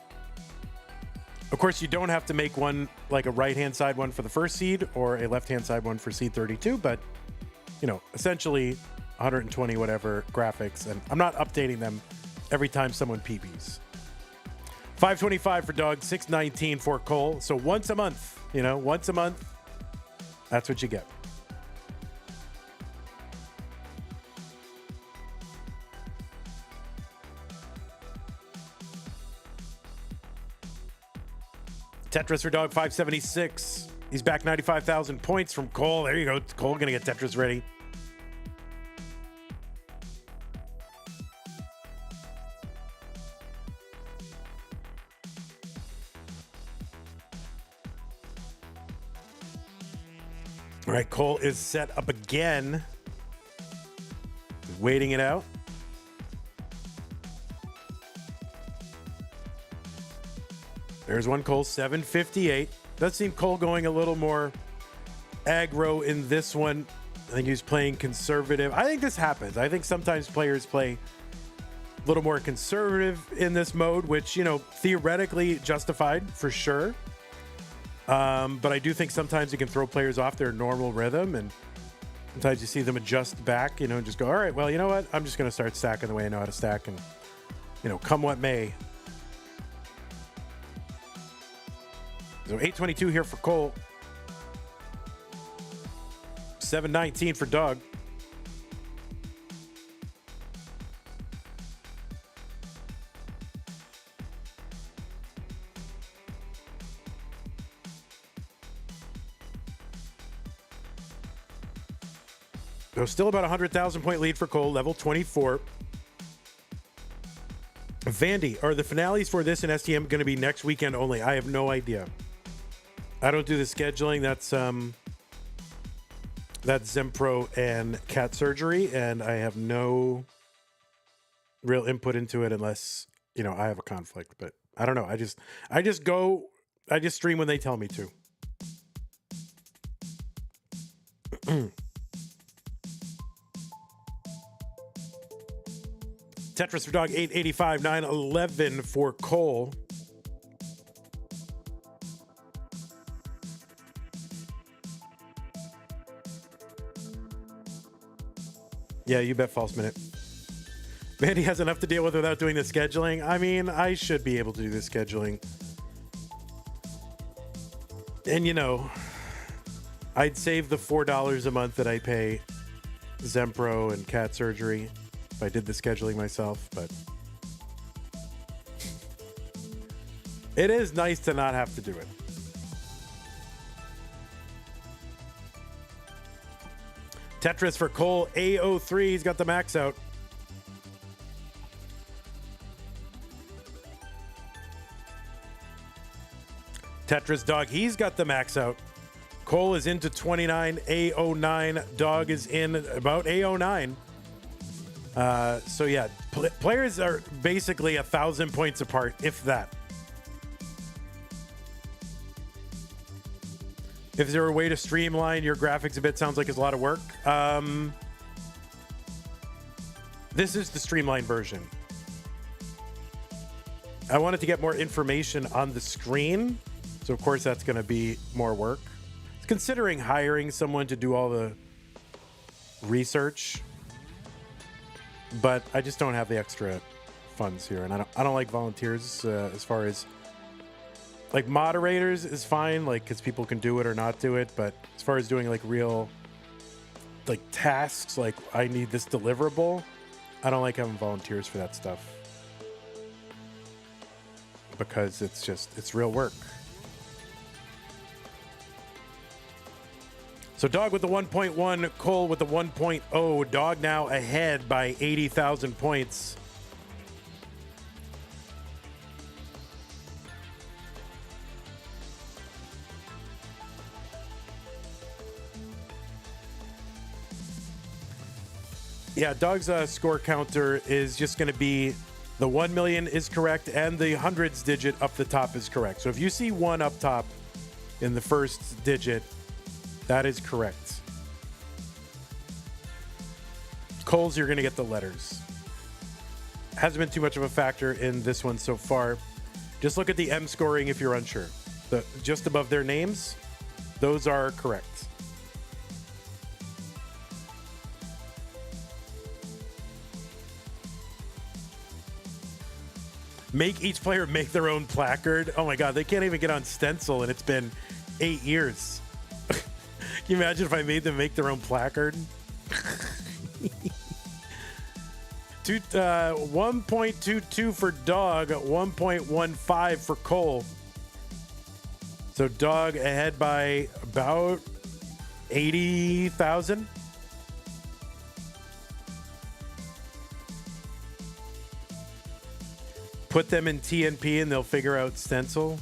Speaker 1: Of course, you don't have to make one like a right-hand side one for the first seed or a left-hand side one for seed 32, but essentially 120 whatever graphics, and I'm not updating them every time someone PBs. 525 for Dog, 619 for Cole. So once a month, once a month, that's what you get. Tetris for Dog, 576. He's back 95,000 points from Cole. There you go. Cole going to get Tetris ready. All right, Cole is set up again. Waiting it out. There's one Cole, 758. Does seem Cole going a little more aggro in this one. I think he's playing conservative. I think this happens. I think sometimes players play a little more conservative in this mode, which, theoretically justified for sure. But I do think sometimes you can throw players off their normal rhythm, and sometimes you see them adjust back, and just go, all right, well, you know what? I'm just going to start stacking the way I know how to stack, and, come what may. So 822 here for Cole. 719 for Doug. So still about 100,000 point lead for Cole, level 24. Vandy, are the finales for this and STM going to be next weekend only? I have no idea. I don't do the scheduling. That's Zempro and Cat Surgery, and I have no real input into it unless, I have a conflict. But I don't know. I just stream when they tell me to. Tetris for Dog, 885, 911 for Cole. Yeah, you bet, False Minute. Mandy has enough to deal with without doing the scheduling. I mean, I should be able to do the scheduling. And, I'd save the $4 a month that I pay Zempro and Cat Surgery if I did the scheduling myself, but it is nice to not have to do it. Tetris for Cole, A03. He's got the max out. Tetris Dog, he's got the max out. Cole is into 29, A09. Dog is in about A09. So yeah, players are basically 1,000 points apart, if that. If there were a way to streamline your graphics a bit, sounds like it's a lot of work. This is the streamlined version. I wanted to get more information on the screen, so of course that's going to be more work. Considering hiring someone to do all the research, but I just don't have the extra funds here, and I don't like volunteers as far as like moderators is fine, like because people can do it or not do it, but as far as doing like real like tasks, like I need this deliverable, I don't like having volunteers for that stuff because it's real work. So Dog with the 1.1, Cole with the 1.0. Dog now ahead by 80,000 points. Yeah, Dog's score counter is just going to be the 1 million is correct and the hundreds digit up the top is correct. So if you see 1 up top in the first digit, that is correct. Cole's, you're going to get the letters. Hasn't been too much of a factor in this one so far. Just look at the M scoring if you're unsure. Just above their names, those are correct. Make each player make their own placard. Oh my God, they can't even get on stencil and it's been 8 years. Can you imagine if I made them make their own placard? 1.22 for Dog, 1.15 for Cole. So Dog ahead by about 80,000. Put them in TNP and they'll figure out stencil.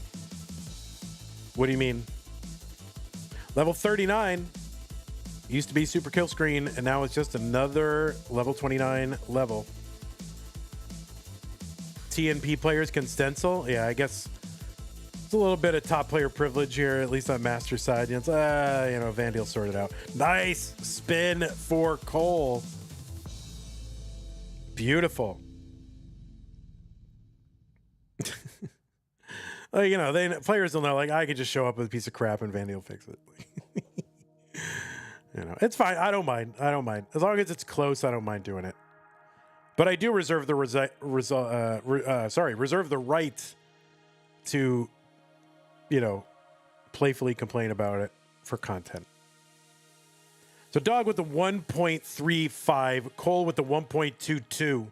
Speaker 1: What do you mean? Level 39 used to be super kill screen and now it's just another level 29 level. TNP players can stencil. Yeah, I guess it's a little bit of top player privilege here, at least on master side. It's, Vandy'll sort it out. Nice spin for Cole. Beautiful. Like, players will know, like, I could just show up with a piece of crap and Vandy will fix it. It's fine. I don't mind. As long as it's close, I don't mind doing it. But I do reserve the reserve the right to, playfully complain about it for content. So Dog with the 1.35, Cole with the 1.22.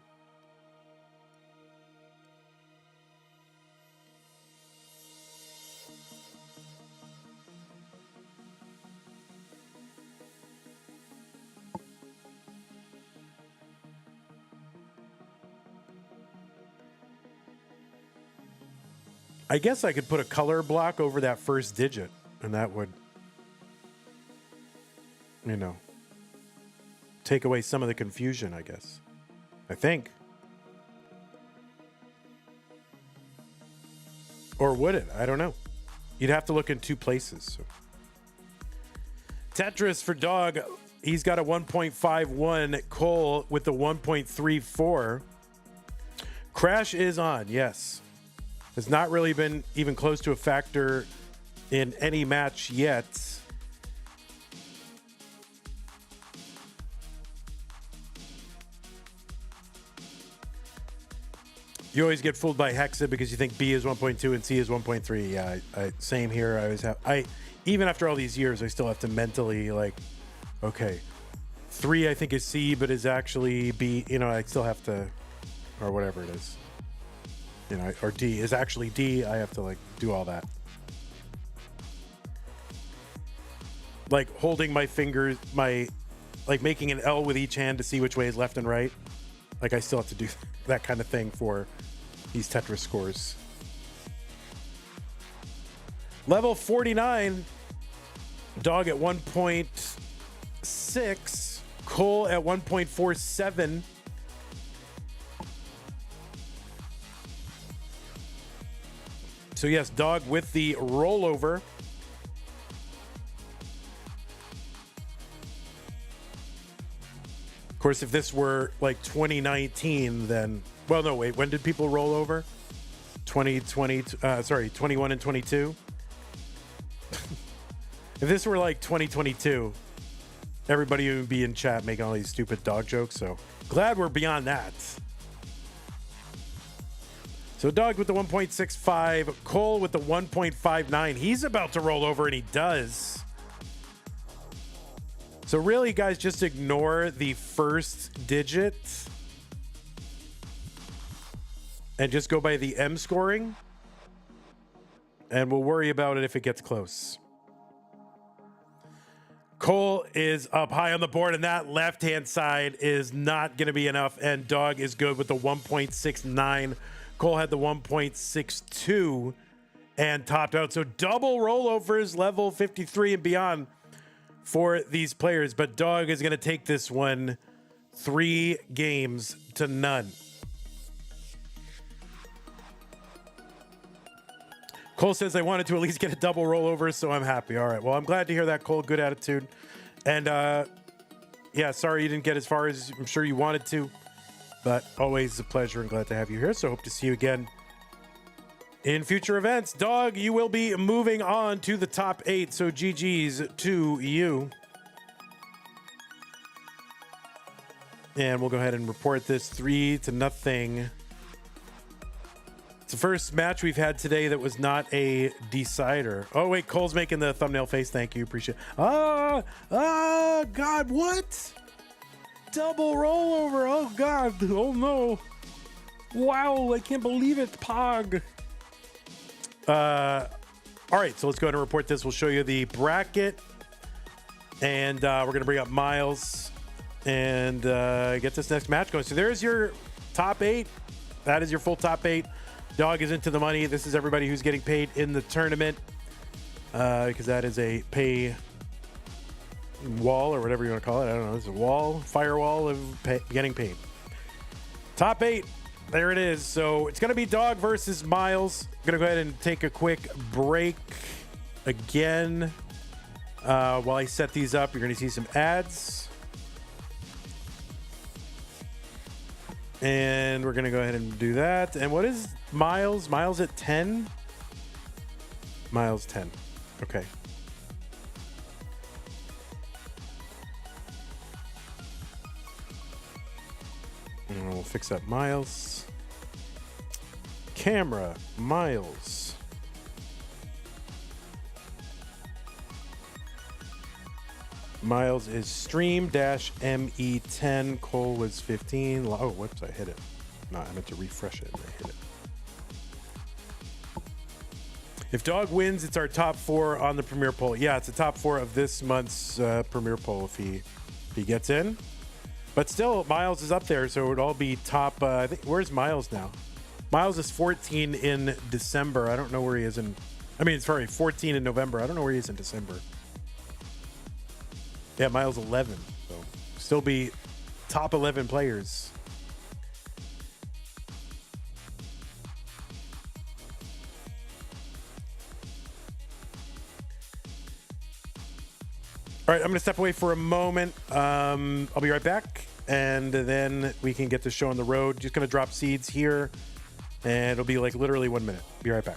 Speaker 1: I guess I could put a color block over that first digit, and that would, take away some of the confusion, I guess. I think. Or would it? I don't know. You'd have to look in two places. So. Tetris for Dog. He's got a 1.51. Cole with the 1.34. Crash is on, yes. Has not really been even close to a factor in any match yet. You always get fooled by Hexa because you think B is 1.2 and C is 1.3. Yeah, same here. I always have. Even after all these years, I still have to mentally okay, 3 I think is C, but is actually B. I still have to, or whatever it is. Or D is actually D. I have to do all that. Like holding my fingers, making an L with each hand to see which way is left and right. I still have to do that kind of thing for these Tetris scores. Level 49. Dog at 1.6. Cole at 1.47. So yes, Dog with the rollover. Of course, if this were like 2019, then, well, no, wait, when did people roll over? 2020, 21 and 22. If this were like 2022, everybody would be in chat making all these stupid dog jokes. So glad we're beyond that. So Dog with the 1.65, Cole with the 1.59. He's about to roll over, and he does. So really, guys, just ignore the first digit and just go by the M scoring, and we'll worry about it if it gets close. Cole is up high on the board, and that left-hand side is not going to be enough, and Dog is good with the 1.69. Cole had the 1.62 and topped out. So double rollovers, level 53 and beyond for these players. But Dog is going to take this one 3 games to none. Cole says, I wanted to at least get a double rollover, so I'm happy. All right. Well, I'm glad to hear that, Cole. Good attitude. And yeah, sorry you didn't get as far as I'm sure you wanted to. But always a pleasure and glad to have you here. So hope to see you again in future events. Dog, you will be moving on to the top 8. So GG's to you. And we'll go ahead and report this 3-0. It's the first match we've had today that was not a decider. Oh, wait, Cole's making the thumbnail face. Thank you. Appreciate it. God, what? Double rollover. Oh, God. Oh, no. Wow, I can't believe it. Pog. All right, so let's go ahead and report this. We'll show you the bracket. And we're going to bring up Myles and get this next match going. So there's your top 8. That is your full top 8. Dog is into the money. This is everybody who's getting paid in the tournament because that is a pay wall or whatever you want to call it. I don't know. It's a wall, firewall of getting paid. Top 8. There it is. So it's going to be Dog versus Myles. I'm going to go ahead and take a quick break again. While I set these up, you're going to see some ads. And we're going to go ahead and do that. And what is Myles? Myles at 10? Myles 10. Okay. And we'll fix up Myles. Camera, Myles. Myles is stream-ME10. Cole was 15. Oh, whoops, I hit it. No, I meant to refresh it and I hit it. If Dog wins, it's our top 4 on the Premier Poll. Yeah, it's the top 4 of this month's Premier Poll if he gets in. But still, Myles is up there, so it would all be top. I think, where's Myles now? Myles is 14 in December. I don't know where he is in. I mean, sorry, 14 in November. I don't know where he is in December. Yeah, Myles 11. So still be top 11 players. All right, I'm going to step away for a moment. I'll be right back, and then we can get the show on the road. Just going to drop seeds here, and it'll be like literally 1 minute. Be right back.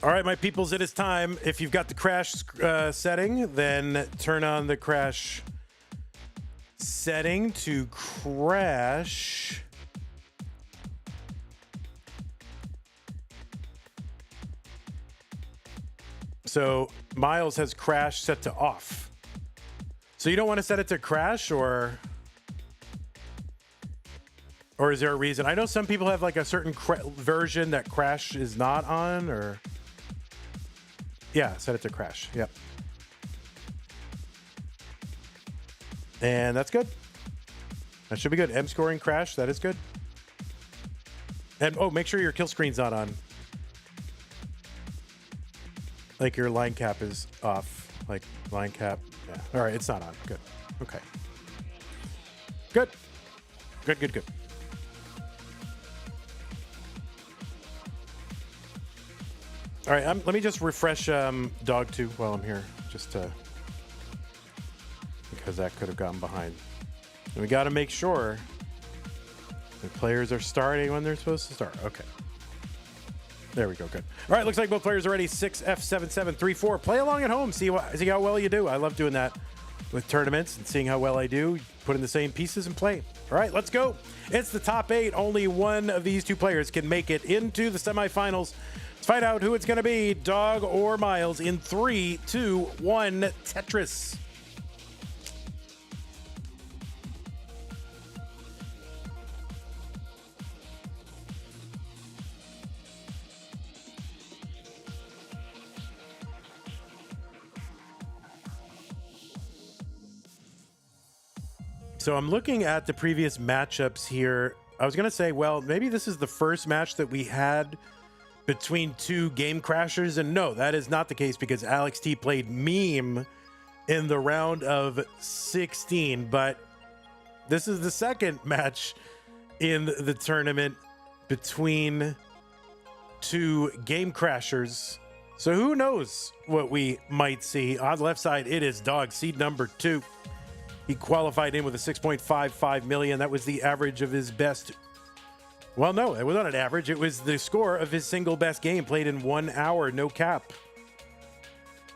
Speaker 1: All right, my peoples, it is time. If you've got the crash setting, then turn on the crash setting to crash. So Myles has crash set to off. So you don't want to set it to crash, or is there a reason? I know some people have like a certain version that crash is not on, or yeah, set it to crash. Yep. And that's good. That should be good. M scoring crash, that is good. And oh, make sure your kill screen's not on. Like your line cap is off. Like line cap. Yeah. All right, it's not on. Good. Okay. Good. Good, good, good. All right, let me just refresh Dog 2 while I'm here, just to, because that could have gotten behind. And we got to make sure the players are starting when they're supposed to start. Okay. There we go. Good. All right, looks like both players are ready. 6F7734. Play along at home. See how well you do. I love doing that with tournaments and seeing how well I do. Put in the same pieces and play. All right, let's go. It's the top 8. Only one of these two players can make it into the semifinals. Let's find out who it's going to be, Dog or Myles, in 3, 2, 1, Tetris. So I'm looking at the previous matchups here. I was going to say, well, maybe this is the first match that we had between two game crashers, and no, that is not the case, because Alex T played Meme in the round of 16, but this is the second match in the tournament between two game crashers. So who knows what we might see. On the left side, it is Dog, seed number 2. He qualified in with a 6.55 million. That was the average of his best. Well, no, it was not an average. It was the score of his single best game played in 1 hour, no cap.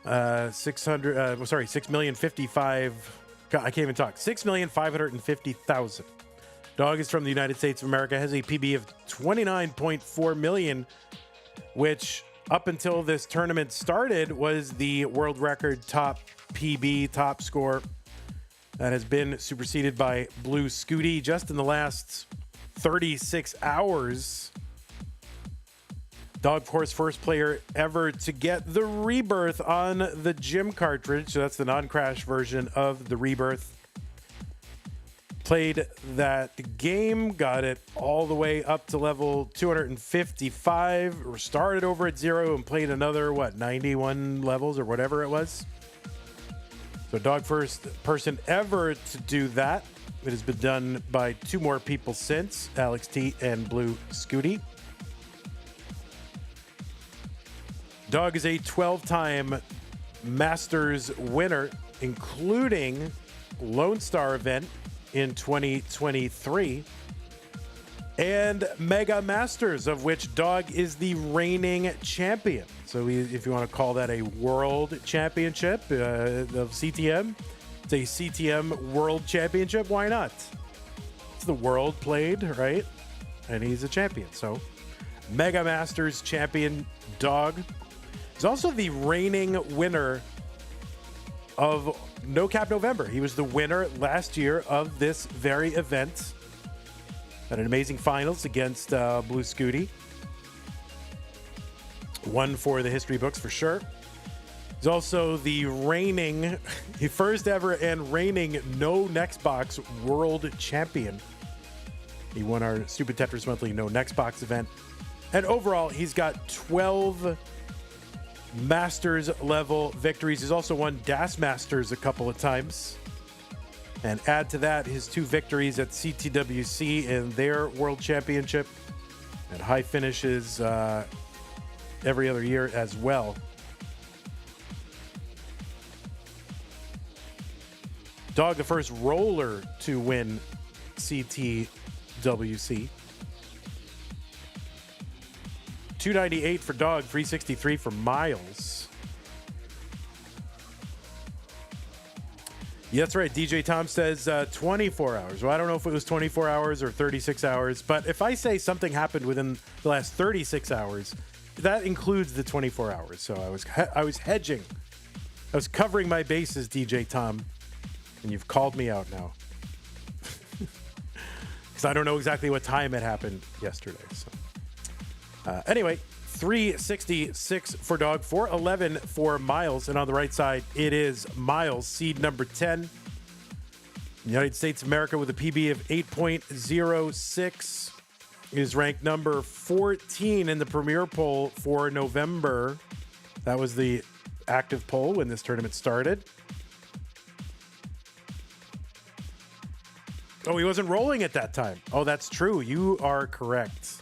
Speaker 1: 6,055,000. God, I can't even talk. 6,550,000. Dog is from the United States of America, has a PB of 29.4 million, which up until this tournament started was the world record top PB, top score. That has been superseded by Blue Scooty just in the last 36 hours. Dog, of course, first player ever to get the Rebirth on the gym cartridge. So that's the non-crash version of the Rebirth. Played that game, got it all the way up to level 255, started over at 0 and played another, 91 levels or whatever it was. So Dog, first person ever to do that. It has been done by 2 more people since, Alex T and Blue Scooty. Dog is a 12-time Masters winner, including Lone Star event in 2023 and Mega Masters, of which Dog is the reigning champion. So if you want to call that a world championship of CTM, it's a CTM world championship. Why not? It's the world played, right? And he's a champion. So Mega Masters champion Dog. He's also the reigning winner of No Cap November. He was the winner last year of this very event. Had an amazing finals against Blue Scooty. One for the history books for sure. He's also the reigning, the first ever and reigning No Next Box world champion. He won our Stupid Tetris Monthly No Next Box event. And overall, he's got 12 Masters level victories. He's also won DAS Masters a couple of times. And add to that his 2 victories at CTWC in their World Championship, and high finishes every other year as well. Dog, the first roller to win CTWC. 298 for Dog, 363 for Myles. Yeah, that's right. DJ Tom says 24 hours. Well, I don't know if it was 24 hours or 36 hours, but if I say something happened within the last 36 hours, that includes the 24 hours. So I was hedging. I was covering my bases, DJ Tom, and you've called me out now. Because I don't know exactly what time it happened yesterday. So anyway, 366 for Dog, 411 for Myles. And on the right side, it is Myles, seed number 10. United States of America with a PB of 8.06 is ranked number 14 in the premier poll for November. That was the active poll when this tournament started. Oh, he wasn't rolling at that time. Oh, that's true. You are correct.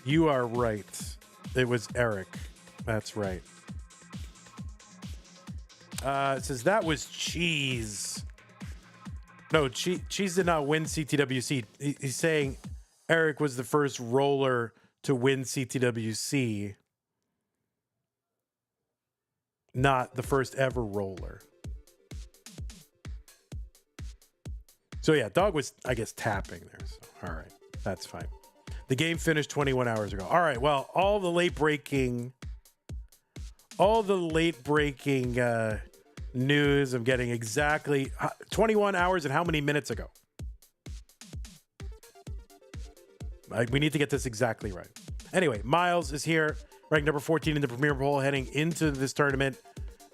Speaker 1: You are right. It was Eric. That's right. It says that was Cheese. No, Cheese did not win CTWC. He's saying Eric was the first roller to win CTWC, not the first ever roller. So yeah, Dog was, I guess, tapping there. So, all right, that's fine. The game finished 21 hours ago. All right, well, all the late breaking news I'm getting exactly 21 hours and how many minutes ago? We need to get this exactly right. Anyway, Myles is here, ranked number 14 in the premier poll, heading into this tournament,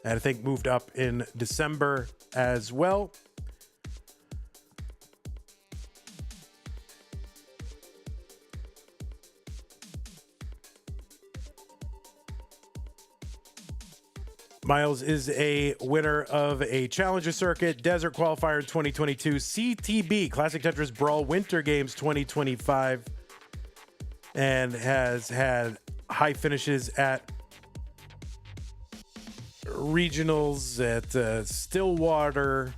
Speaker 1: and I think moved up in December as well. Myles is a winner of a Challenger Circuit, Desert Qualifier in 2022, CTB, Classic Tetris Brawl Winter Games 2025, and has had high finishes at regionals at Stillwater,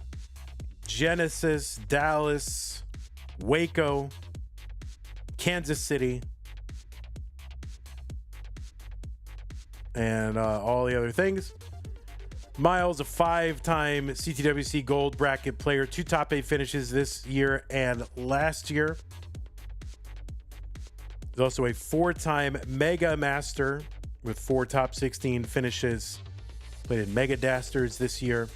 Speaker 1: Genesis, Dallas, Waco, Kansas City, and all the other things. Myles, a 5-time CTWC Gold Bracket player, 2 top 8 finishes this year and last year. He's also a 4-time Mega Master with 4 top 16 finishes. Played in Mega Dasters this year.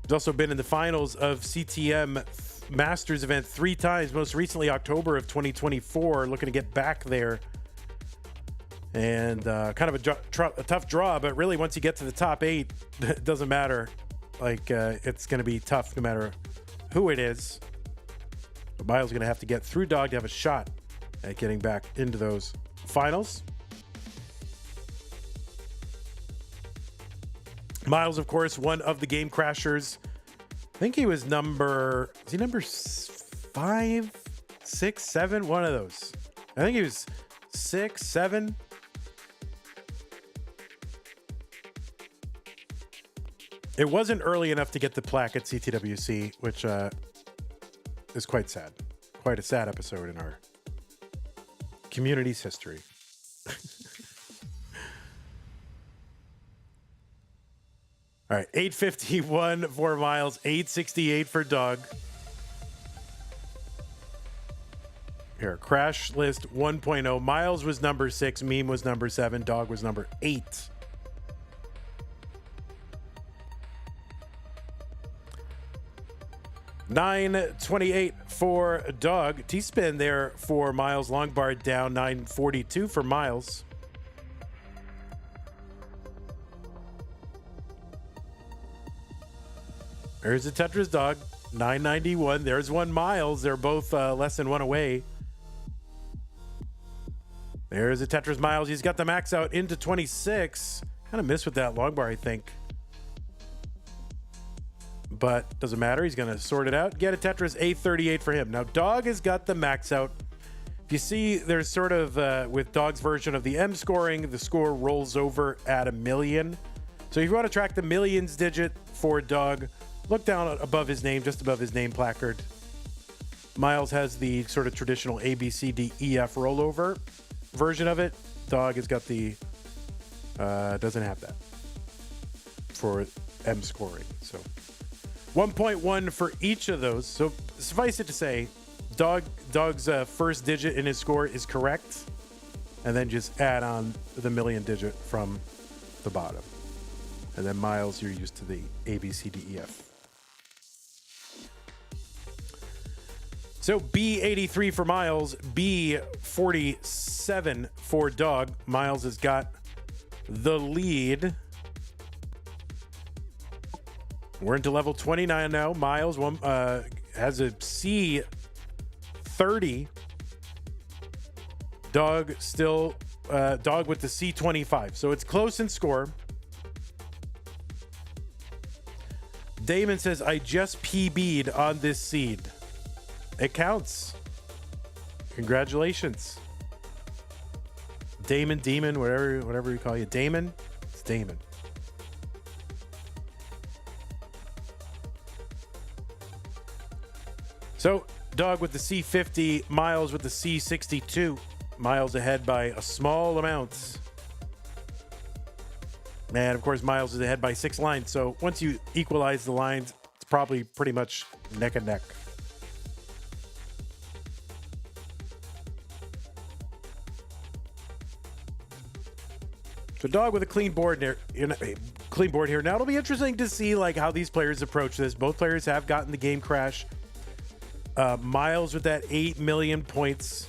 Speaker 1: He's also been in the finals of CTM Masters event 3 times, most recently October of 2024, looking to get back there. And kind of a tough draw, but really once you get to the top 8, it doesn't matter. Like, it's going to be tough no matter who it is. But Myles is going to have to get through Dog to have a shot at getting back into those finals. Myles, of course, one of the game crashers. I think he was number 5, 6, 7? One of those. I think he was 6, 7. It wasn't early enough to get the plaque at CTWC, which is quite sad. Quite a sad episode in our community's history. All right, 851 for Myles, 868 for Dog. Here, Crash List 1.0. Myles was number 6, Meme was number 7, Dog was number 8. $9.28 for Dog. T-spin there for Myles. Long bar down. $9.42 for Myles. There's a Tetris Dog. $9.91. There's one Myles. They're both less than 1 away. There's a Tetris Myles. He's got the max out into 26. Kind of missed with that long bar, I think. But doesn't matter. He's going to sort it out. Get a Tetris, 838 for him. Now, Dog has got the max out. If you see, there's sort of, with Dog's version of the M scoring, the score rolls over at 1,000,000. So if you want to track the millions digit for Dog, look down above his name, just above his name placard. Myles has the sort of traditional A, B, C, D, E, F rollover version of it. Dog has got the, doesn't have that for M scoring. So 1.1 for each of those. So suffice it to say, Dog's first digit in his score is correct. And then just add on the million digit from the bottom. And then Myles, you're used to the A, B, C, D, E, F. So B83 for Myles, B47 for Dog. Myles has got the lead. We're into level 29 now. Myles has a C30. Dog still, Dog with the C25. So it's close in score. Damon says, I just PB'd on this seed. It counts. Congratulations. Damon, whatever you call you. Damon, it's Damon. So Dog with the C50, Myles with the C62. Myles ahead by a small amount. And of course, Myles is ahead by 6 lines. So once you equalize the lines, it's probably pretty much neck and neck. So Dog with a clean board here. Now it'll be interesting to see like how these players approach this. Both players have gotten the game crash. Myles with that 8 million points.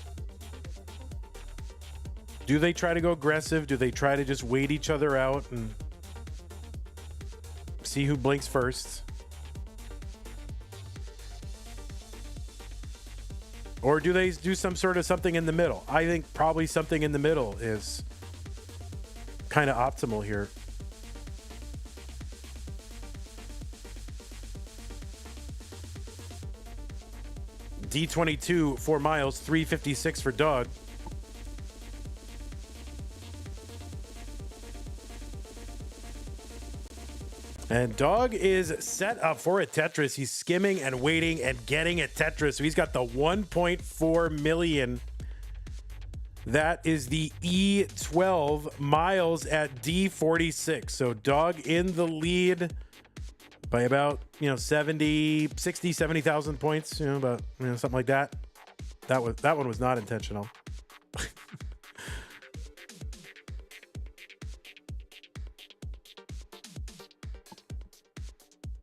Speaker 1: Do they try to go aggressive? Do they try to just wait each other out and see who blinks first? Or do they do some sort of something in the middle? I think probably something in the middle is kind of optimal here. D22 for Myles, 356 for Dog. And Dog is set up for a Tetris. He's skimming and waiting and getting a Tetris. So he's got the 1.4 million. That is the E12. Myles at D46. So Dog in the lead by about, 70,000 points, about, something like that. That one was not intentional.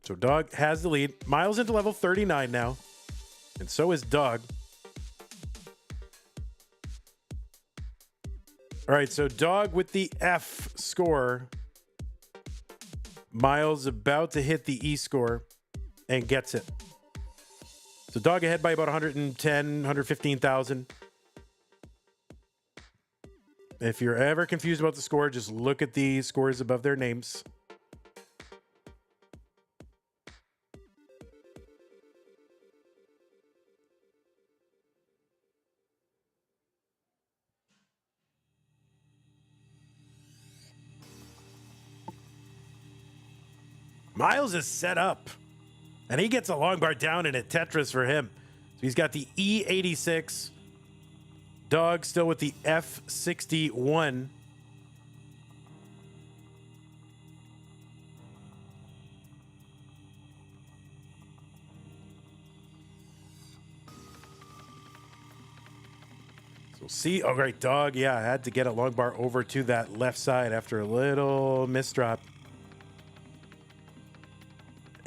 Speaker 1: So Dog has the lead. Myles into level 39 now. And so is Dog. All right, so Dog with the F score. Myles about to hit the E score and gets it. So Dog ahead by about 110, 115,000. If you're ever confused about the score, just look at the scores above their names. Myles is set up, and he gets a long bar down in a Tetris for him. So he's got the E86. Dog still with the F61. So see, oh great, Dog, yeah, had to get a long bar over to that left side after a little misdrop.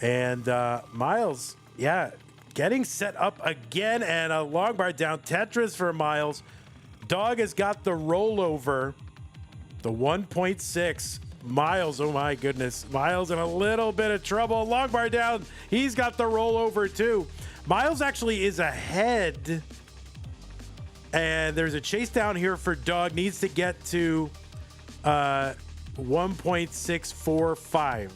Speaker 1: And Myles, yeah, getting set up again and a long bar down. Tetris for Myles. Dog has got the rollover, the 1.6. Myles, oh my goodness. Myles in a little bit of trouble. Long bar down. He's got the rollover too. Myles actually is ahead. And there's a chase down here for Dog. Needs to get to 1.645.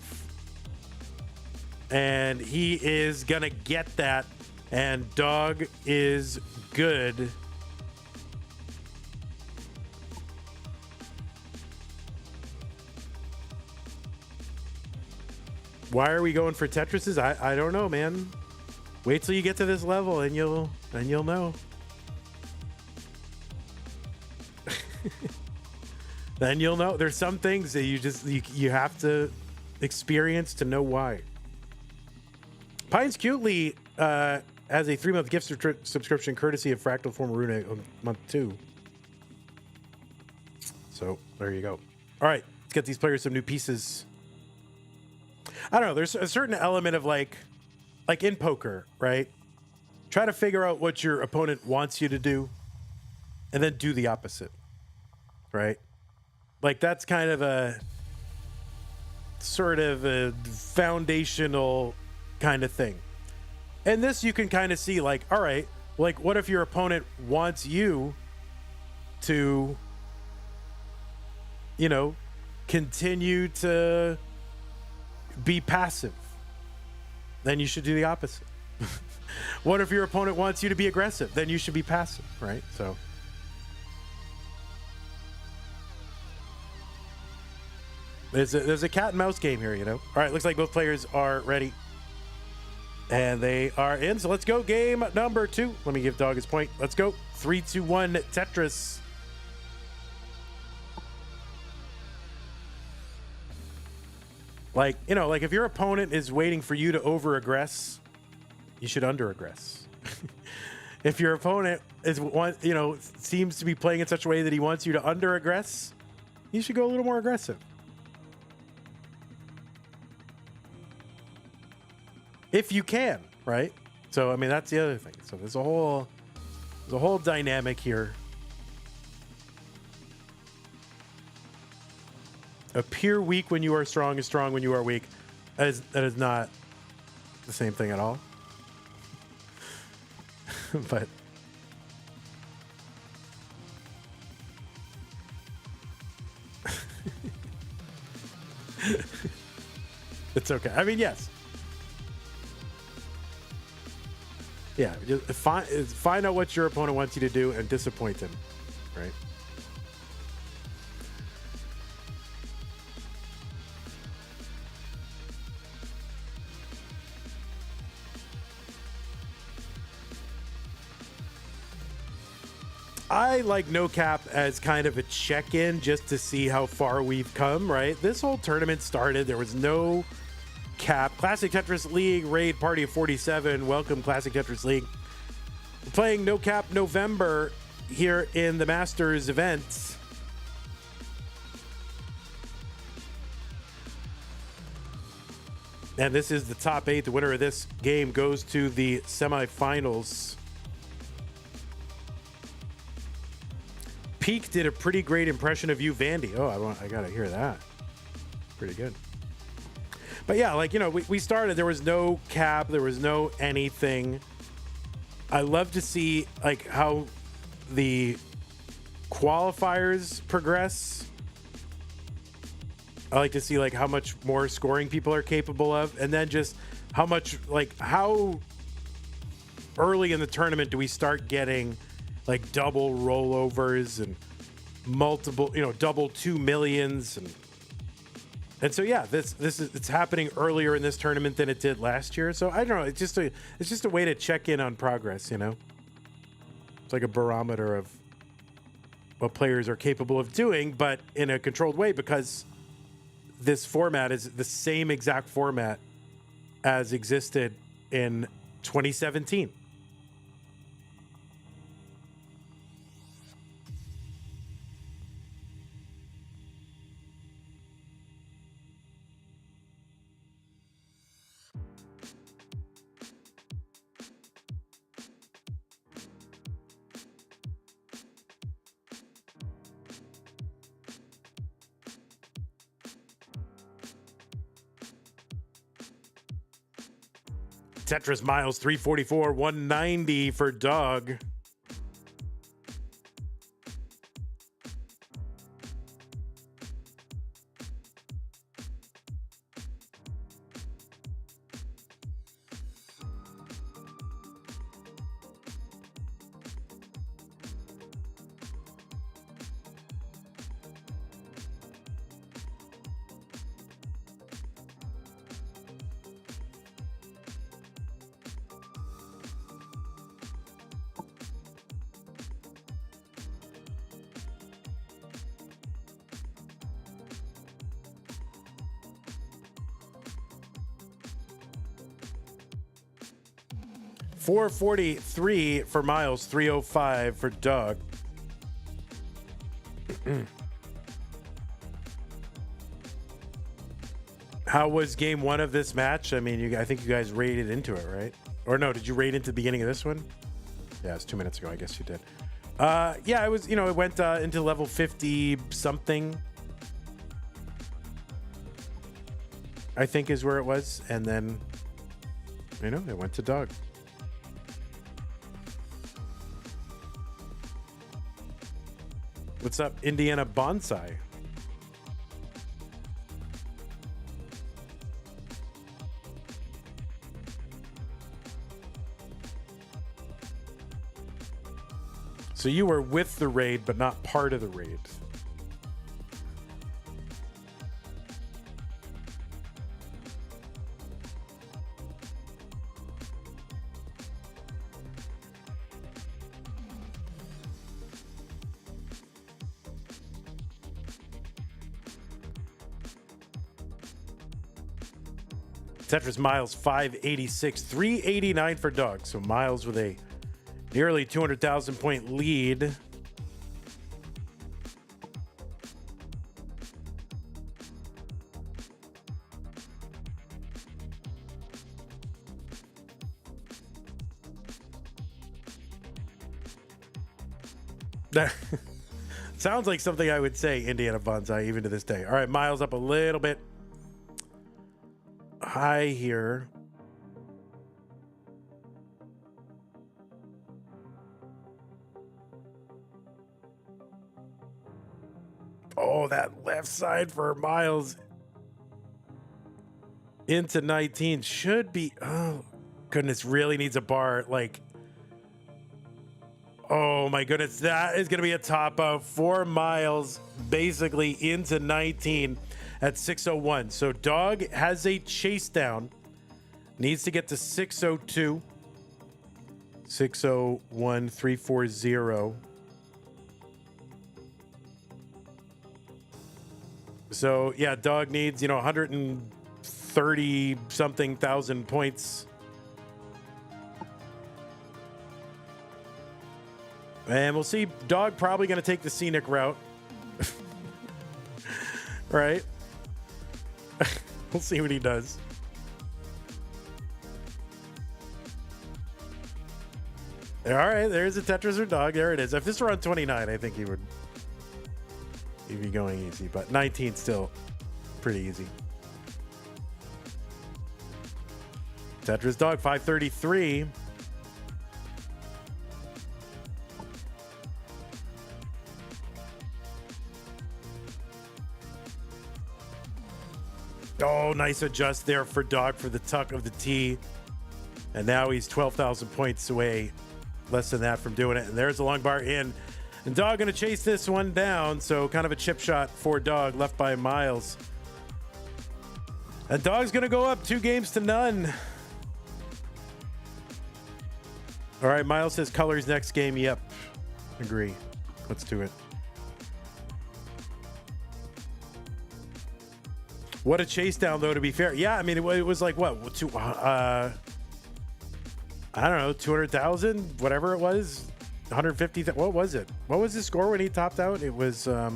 Speaker 1: And he is going to get that. And Dog is good. Why are we going for Tetrises? I don't know, man. Wait till you get to this level and you'll know. Then you'll know. There's some things that you have to experience to know why. Pines Cutely has a 3-month gift subscription courtesy of Fractal Form Rune on month 2. So there you go. All right, let's get these players some new pieces. I don't know. There's a certain element of like in poker, right? Try to figure out what your opponent wants you to do and then do the opposite, right? Like that's kind of a sort of a foundational kind of thing. And this you can kind of see like, all right, like what if your opponent wants you to, you know, continue to be passive? Then you should do the opposite. What if your opponent wants you to be aggressive? Then you should be passive, right? So there's a cat and mouse game here, you know. All right, looks like both players are ready. And they are in. So let's go game number 2. Let me give Dog his point. Let's go. 3, 2, 1, Tetris. Like, you know, like if your opponent is waiting for you to over-aggress, you should under-aggress. If your opponent is, you know, seems to be playing in such a way that he wants you to under-aggress, you should go a little more aggressive. If you can, right? So, I mean, that's the other thing. So there's a whole dynamic here. Appear weak when you are strong is strong when you are weak. That is not the same thing at all. But it's okay. I mean, yes. Yeah, just find out what your opponent wants you to do and disappoint him, right? I like no cap as kind of a check-in just to see how far we've come, right? This whole tournament started, there was no cap. Classic Tetris League raid party of 47. Welcome, Classic Tetris League. We're playing No Cap November here in the Masters event. And this is the top 8. The winner of this game goes to the semifinals. Peak did a pretty great impression of you, Vandy. Oh, I gotta hear that. Pretty good. But yeah, like, you know, we started, there was no cap, there was no anything. I love to see like how the qualifiers progress. I like to see like how much more scoring people are capable of, and then just how much, like how early in the tournament do we start getting like double rollovers and multiple, you know, double 2 millions and so yeah, it's happening earlier in this tournament than it did last year. So I don't know, it's just a way to check in on progress, you know. It's like a barometer of what players are capable of doing, but in a controlled way, because this format is the same exact format as existed in 2017. Tetris Myles 344, 190 for Dog. 443 for Myles, 305 for Doug. How was game one of this match? I mean, I think you guys raided into it, right? Or no, did you raid into the beginning of this one? Yeah, it's 2 minutes ago. I guess you did. Yeah, it was, it went into level 50 something, I think is where it was. And then, it went to Doug. What's up, Indiana Bonsai? So you were with the raid, but not part of the raid. Tetris Myles 586, 389 for Doug. So Myles with a nearly 200,000 point lead. That sounds like something I would say, Indiana Bonsai, even to this day. All right, Myles up a little bit high here. Oh, that left side for Myles into 19 should be. Oh, goodness, really needs a bar. Like, oh my goodness, that is going to be a top out for Myles, basically into 19 at 601. So Dog has a chase down, needs to get to 602, 601, 340. So yeah, Dog needs, 130 something thousand points. And we'll see. Dog probably going to take the scenic route. Right? We'll see what he does. All right, there's a Tetris or Dog. There it is. If this were on 29, I think he'd be going easy. But 19 still pretty easy. Tetris Dog 533. Oh, nice adjust there for Dog for the tuck of the T. And now he's 12,000 points away. Less than that from doing it. And there's a long bar in. And Dog going to chase this one down. So kind of a chip shot for Dog left by Myles. And Dog's going to go up 2-0. All right, Myles says colors next game. Yep. Agree. Let's do it. What a chase down, though, to be fair. Yeah, I mean, it was like, what? I don't know, 200,000, whatever it was. 150,000. What was it? What was the score when he topped out? It was, I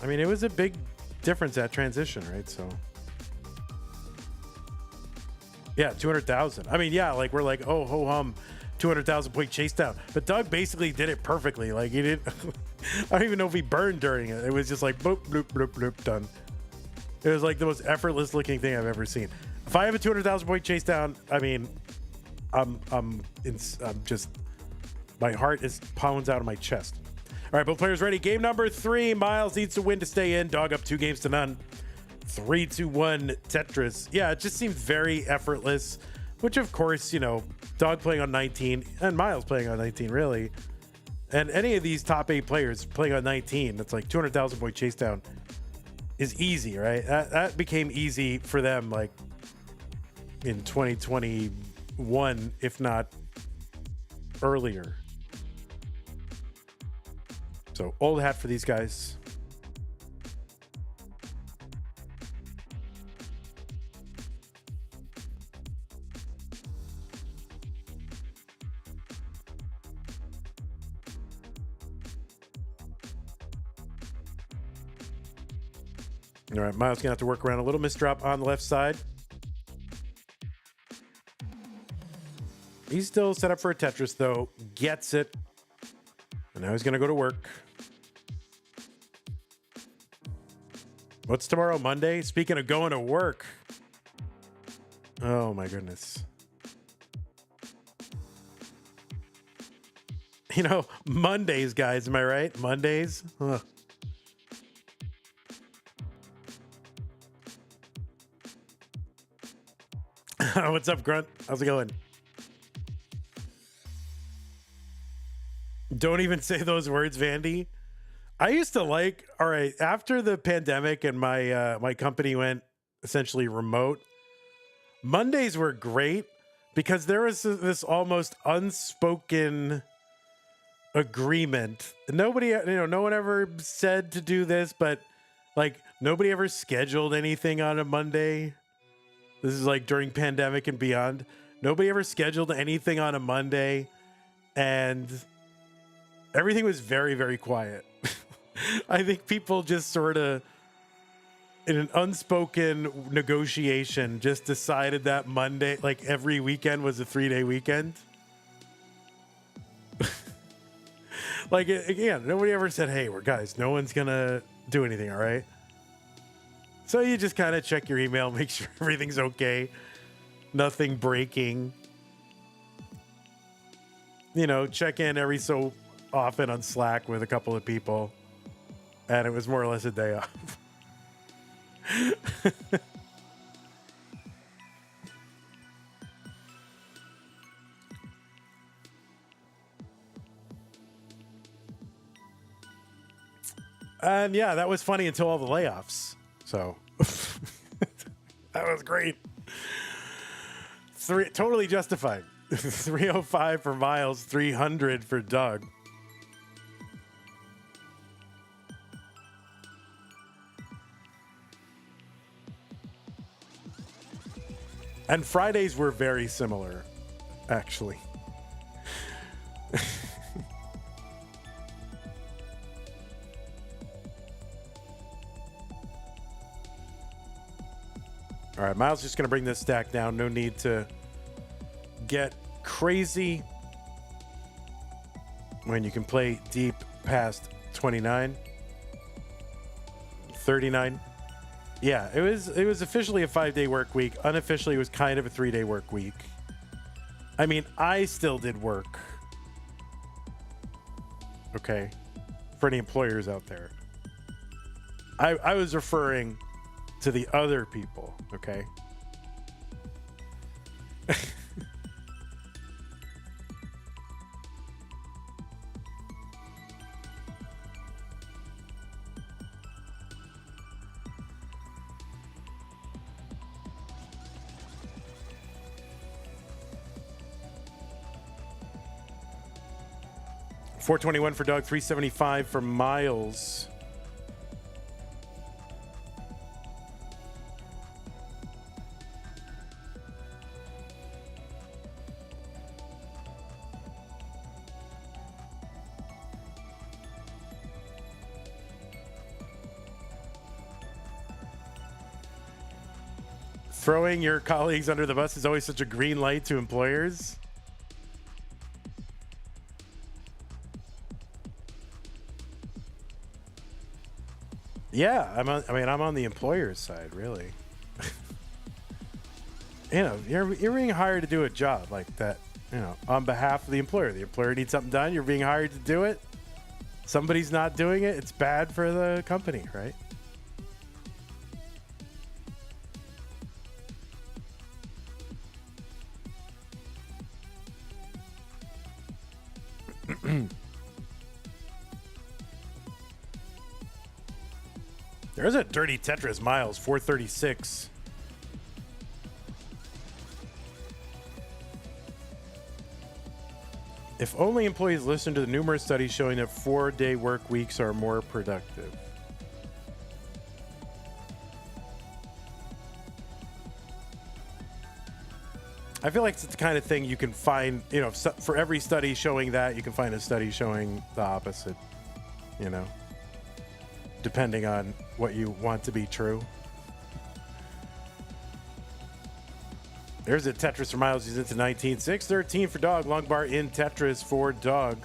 Speaker 1: mean, it was a big difference at transition, right? So, yeah, 200,000. I mean, yeah, like we're like, oh, ho hum, 200,000 point chase down. But Doug basically did it perfectly. Like he didn't, I don't even know if he burned during it. It was just like, boop, bloop, bloop, bloop, done. It was like the most effortless looking thing I've ever seen. If I have a 200,000 point chase down, I mean, I'm just, my heart pounds out of my chest. All right, both players ready. Game number 3. Myles needs to win to stay in. Dog up 2-0. 3-1 Tetris. Yeah, it just seems very effortless, which of course, Dog playing on 19 and Myles playing on 19, really. And any of these top 8 players playing on 19, that's like 200,000 point chase down is easy, right? That became easy for them like in 2021, if not earlier. So old hat for these guys. All right, Myles gonna have to work around a little misdrop on the left side. He's still set up for a Tetris, though. Gets it. And now he's gonna go to work. What's tomorrow, Monday? Speaking of going to work. Oh, my goodness. You know, Mondays, guys, am I right? Mondays? Ugh. What's up, Grunt? How's it going? Don't even say those words, Vandy. I used to like, all right, after the pandemic and my my company went essentially remote, Mondays were great because there was this almost unspoken agreement. Nobody, no one ever said to do this, but like nobody ever scheduled anything on a Monday. This is like during pandemic and beyond. Nobody ever scheduled anything on a Monday, and everything was very, very quiet. I think people just sort of, in an unspoken negotiation, just decided that Monday, like every weekend, was a 3-day weekend. Like, again, nobody ever said, hey, we're guys, no one's going to do anything, all right? So you just kind of check your email, make sure everything's okay. Nothing breaking. You know, check in every so often on Slack with a couple of people. And it was more or less a day off. And yeah, that was funny until all the layoffs. So that was great. Totally justified. 305 for Myles, 300 for Doug. And Fridays were very similar, actually. All right, Myles just going to bring this stack down. No need to get crazy when you can play deep past 29, 39. Yeah, it was officially a 5-day work week. Unofficially, it was kind of a 3-day work week. I mean, I still did work. Okay, for any employers out there. I was referring to the other people, okay? $421 for Doug, $375 for Myles. Throwing your colleagues under the bus is always such a green light to employers. Yeah, I'm on the employer's side, really. You know, you're being hired to do a job like that, you know, on behalf of the employer. The employer needs something done. You're being hired to do it. Somebody's not doing it. It's bad for the company, right? There's a dirty Tetris, Myles, 436. If only employees listen to the numerous studies showing that 4-day work weeks are more productive. I feel like it's the kind of thing you can find, you know, for every study showing that, you can find a study showing the opposite, you know. depending on what you want to be true. There's a Tetris for Myles. He's into 19. 6-13 for Dog. Long bar in Tetris for Dog.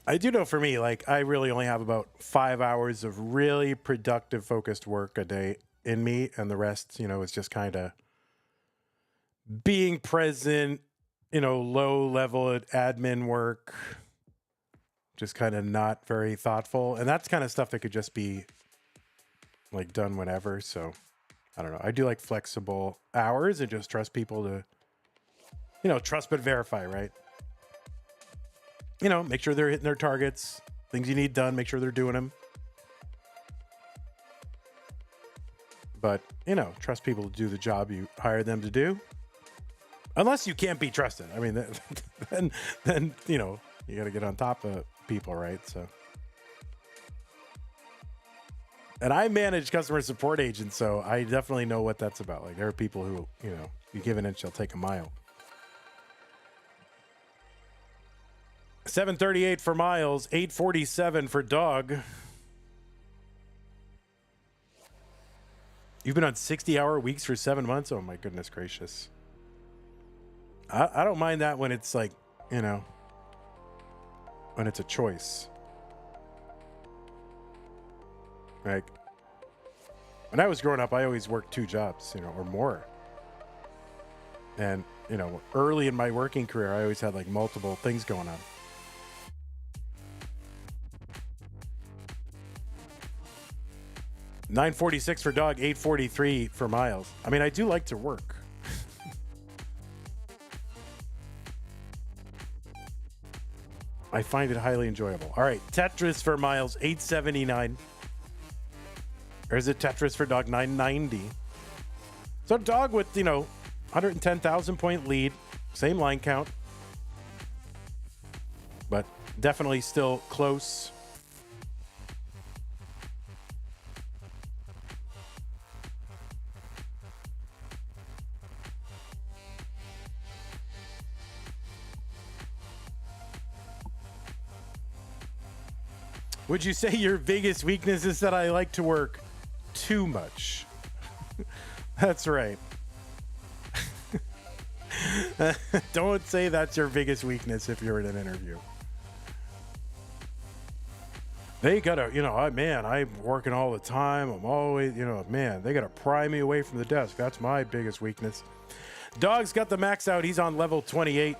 Speaker 1: I do know for me, like, I really only have about 5 hours of really productive, focused work a day in me. And the rest, you know, is just kind of being present, you know, low level at admin work, just kind of not very thoughtful. And that's kind of stuff that could just be like done whenever. So I don't know. I do like flexible hours and just trust people to, you know, trust but verify, right? You know, make sure they're hitting their targets, things you need done, make sure they're doing them. But, you know, trust people to do the job you hire them to do. Unless you can't be trusted. I mean, then you know, you got to get on top of people, right? So. And I manage customer support agents, so I definitely know what that's about. Like, there are people who, you know, you give an inch, they'll take a mile. 7:38 for Myles, 8:47 for Dog. You've been on 60-hour weeks for 7 months? Oh my goodness gracious. I don't mind that when it's like, you know, when it's a choice. Like, when I was growing up, I always worked 2 jobs, you know, or more. And, you know, early in my working career, I always had like multiple things going on. $9.46 for Dog, $8.43 for Myles. I mean, I do like to work. I find it highly enjoyable. All right, Tetris for Myles, $8.79. There's a Tetris for Dog, $9.90. So Dog with, you know, 110,000 point lead, same line count, but definitely still close. Would you say your biggest weakness is that I like to work too much? That's right. Don't say that's your biggest weakness if you're in an interview. They gotta, you know, I'm working all the time. I'm always, you know, man, they gotta pry me away from the desk. That's my biggest weakness. Dog's got the max out. He's on level 28.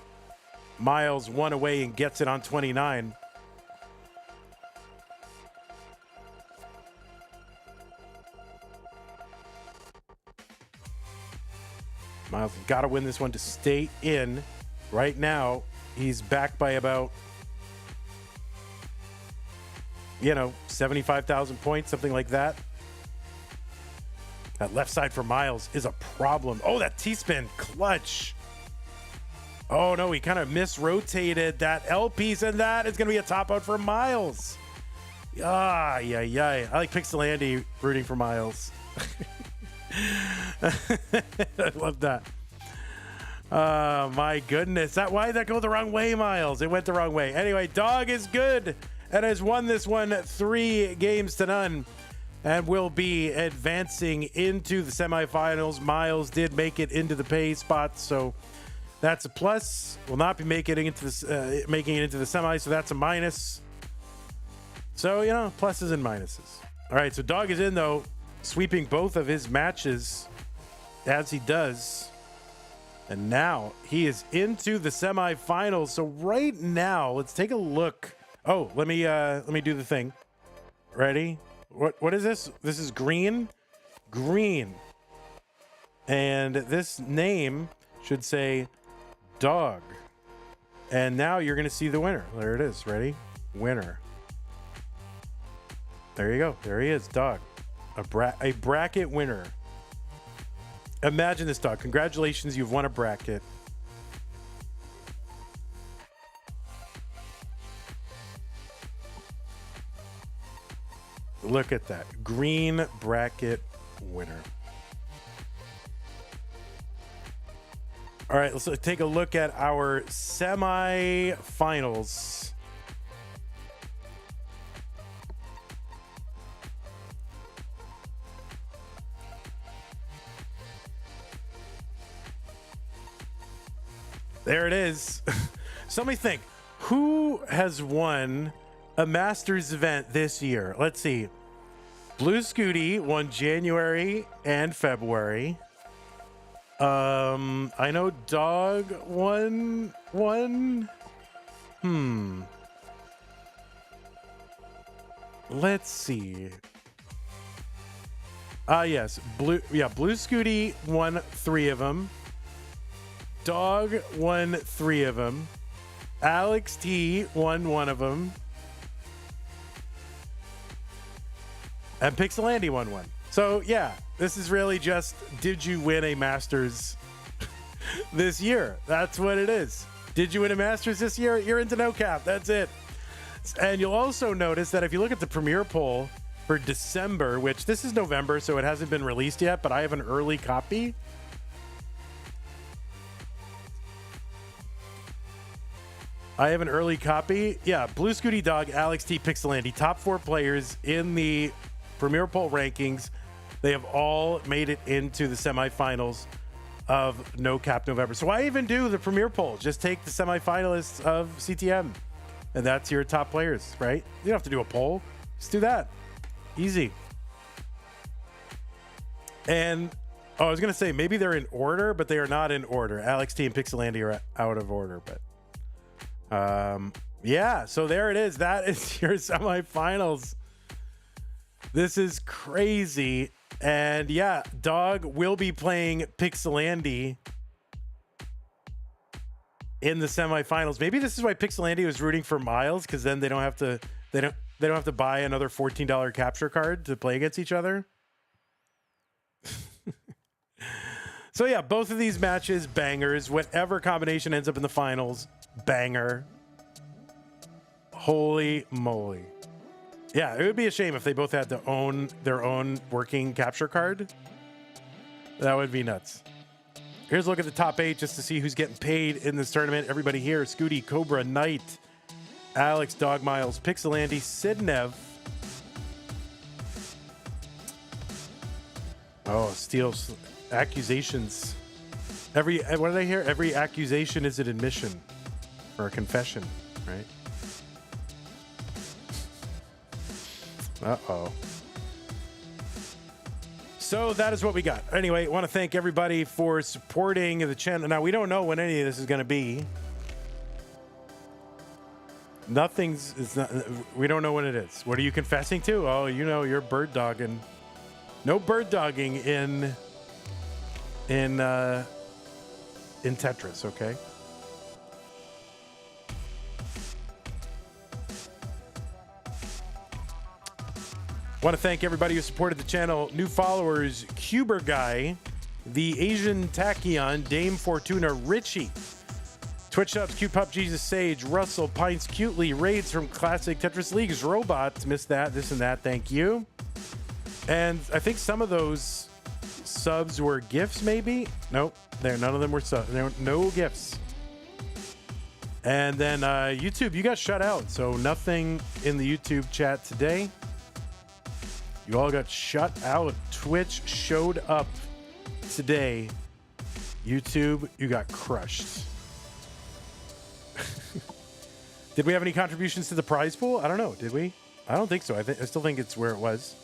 Speaker 1: Myles one away and gets it on 29. Myles has got to win this one to stay in. Right now, he's back by about, you know, 75,000 points, something like that. That left side for Myles is a problem. Oh, that T-spin clutch. Oh, no, he kind of misrotated that L piece, and that is going to be a top out for Myles. Ah, yeah. I like Pixel Andy rooting for Myles. I love that. My goodness. Why did that go the wrong way, Myles? It went the wrong way. Anyway, Dog is good and has won this one 3-0 and will be advancing into the semifinals. Myles did make it into the pay spot, so that's a plus. Will not be making it into the semi, so that's a minus. So, you know, pluses and minuses. All right, so Dog is in, though, sweeping both of his matches as he does. And now he is into the semifinals. So right now, let's take a look. Oh, let me do the thing. Ready? What is this? This is green. And this name should say Dog. And now you're going to see the winner. There it is. Ready? Winner. There you go. There he is, Dog. A bracket winner. Imagine this, dog. Congratulations, you've won a bracket. Look at that. Green bracket winner. All right, let's take a look at our semi-finals. There it is. So let me think. Who has won a Masters event this year? Let's see. Blue Scooty won January and February. I know Dog won one. Let's see. Yes, Blue Scooty won 3 of them. Dog won 3 of them. Alex T won 1 of them. And Pixelandy won 1. So yeah, this is really just, did you win a Masters this year? That's what it is. Did you win a Masters this year? You're into no cap. That's it. And you'll also notice that if you look at the Premier poll for December, which this is November, so it hasn't been released yet, but I have an early copy. Yeah, Blue Scooty, Dog, Alex T, Pixelandy, top 4 players in the Premier poll rankings. They have all made it into the semifinals of No Cap November. So why even do the Premier poll? Just take the semifinalists of CTM, and that's your top players, right? You don't have to do a poll. Just do that. Easy. And I was going to say maybe they're in order, but they are not in order. Alex T and Pixelandy are out of order, but yeah, so there it is. That is your semifinals. This is crazy. And yeah, Dog will be playing Pixelandy in the semifinals. Maybe this is why Pixelandy was rooting for Myles, because then they don't have to buy another $14 capture card to play against each other. So yeah, both of these matches, bangers. Whatever combination ends up in the finals, banger. Holy moly. Yeah, it would be a shame if they both had to own their own working capture card. That would be nuts. Here's a look at the top 8 just to see who's getting paid in this tournament. Everybody here: Scooty, Cobra, Knight, Alex, Dog, Myles, Pixelandy, Sidnev. Oh, steals, accusations. What did I hear? Every accusation is an admission or a confession, right? Uh-oh. So that is what we got. Anyway, I want to thank everybody for supporting the channel. Now, we don't know when any of this is going to be. We don't know when it is. What are you confessing to? Oh, you know, you're bird dogging. No bird dogging in Tetris, okay? Want to thank everybody who supported the channel. New followers: Cuber Guy, the Asian Tachyon, Dame Fortuna, Richie. Twitch subs: Cute Pup, Jesus Sage, Russell, Pints, Cutely, Raids from Classic Tetris Leagues, Robots, missed that, this and that, thank you. And I think some of those subs were gifts, maybe? Nope, none of them were subs. There were no gifts. And then YouTube, you got shut out, so nothing in the YouTube chat today. You all got shut out. Twitch showed up today. YouTube, you got crushed. Did we have any contributions to the prize pool? I don't know. Did we? I don't think so. I still think it's where it was.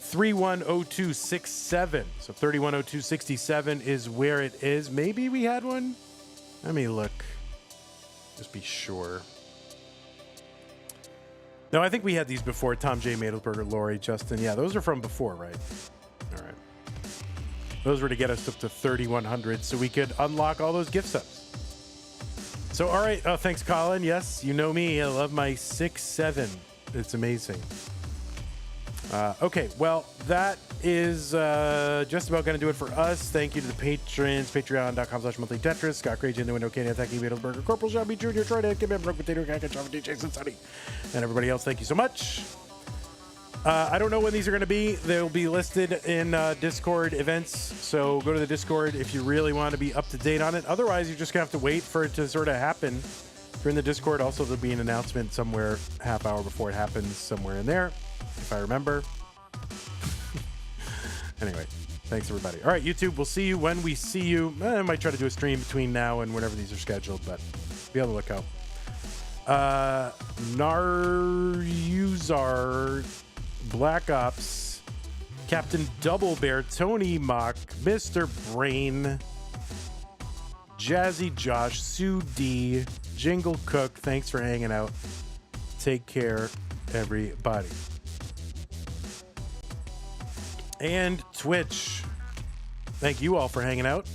Speaker 1: 310267. So 310267 is where it is. Maybe we had one. Let me look. Just be sure. No, I think we had these before. Tom J, Madelsberger, Lori, Justin. Yeah, those are from before, right? All right. Those were to get us up to 3,100 so we could unlock all those gift subs. So, all right. Oh, thanks, Colin. Yes, you know me. I love my 6-7. It's amazing. Okay, well, that is just about going to do it for us. Thank you to the patrons. Patreon.com/monthly Tetris. Scott Crazy in the window. Kenny, Thank you, Beetleburger, Corporal Shelby Jr., Troy, Kim, Broke Potato, Kaka, Java, Jason, Sunny, and everybody else. Thank you so much. I don't know when these are going to be. They'll be listed in Discord events. So go to the Discord if you really want to be up to date on it. Otherwise, you're just going to have to wait for it to sort of happen. If you're in the Discord, also there'll be an announcement somewhere half hour before it happens, somewhere in there, if I remember. Anyway, thanks everybody. All right, YouTube, we'll see you when we see you. I might try to do a stream between now and whenever these are scheduled, but be on the lookout. Naruzar, Black Ops, Captain Double Bear, Tony Mock, Mr. Brain, Jazzy Josh, Sue D, Jingle Cook, thanks for hanging out. Take care, everybody. And Twitch, thank you all for hanging out.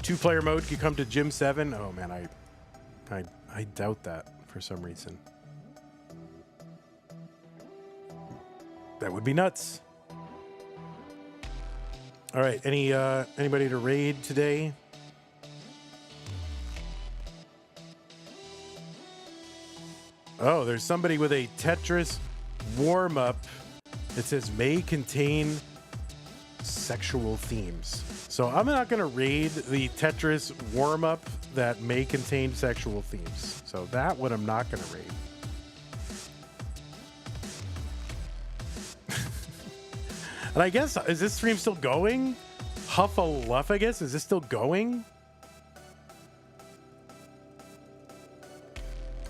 Speaker 1: 2-player mode can come to Gym 7. Oh man, I doubt that for some reason. That would be nuts. All right, anybody to raid today? Oh, there's somebody with a Tetris warm-up that says may contain sexual themes. So I'm not going to raid the Tetris warm-up that may contain sexual themes. So that one I'm not going to raid. And I guess, is this stream still going? Huffaluffagus, is this still going?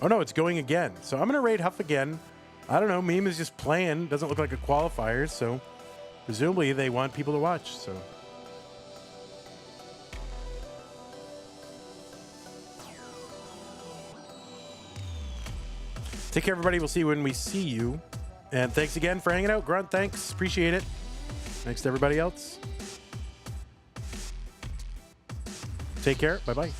Speaker 1: Oh no, it's going again. So I'm going to raid Huff again. I don't know, Meme is just playing. Doesn't look like a qualifier, so presumably they want people to watch, so. Take care, everybody. We'll see you when we see you. And thanks again for hanging out. Grunt, thanks. Appreciate it. Thanks to everybody else. Take care. Bye-bye.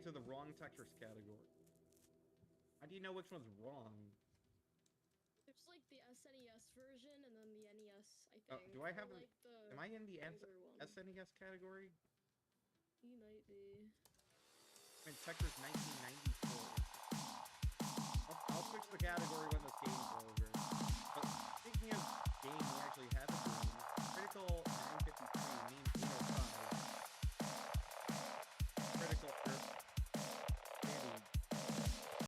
Speaker 2: To the wrong Tetris category. How do you know which one's wrong?
Speaker 3: It's like the SNES version and then the NES, I think.
Speaker 2: Do I have
Speaker 3: like
Speaker 2: am I in the SNES category?
Speaker 3: You might be.
Speaker 2: I'm in Tetris 1994. I'll switch the category when the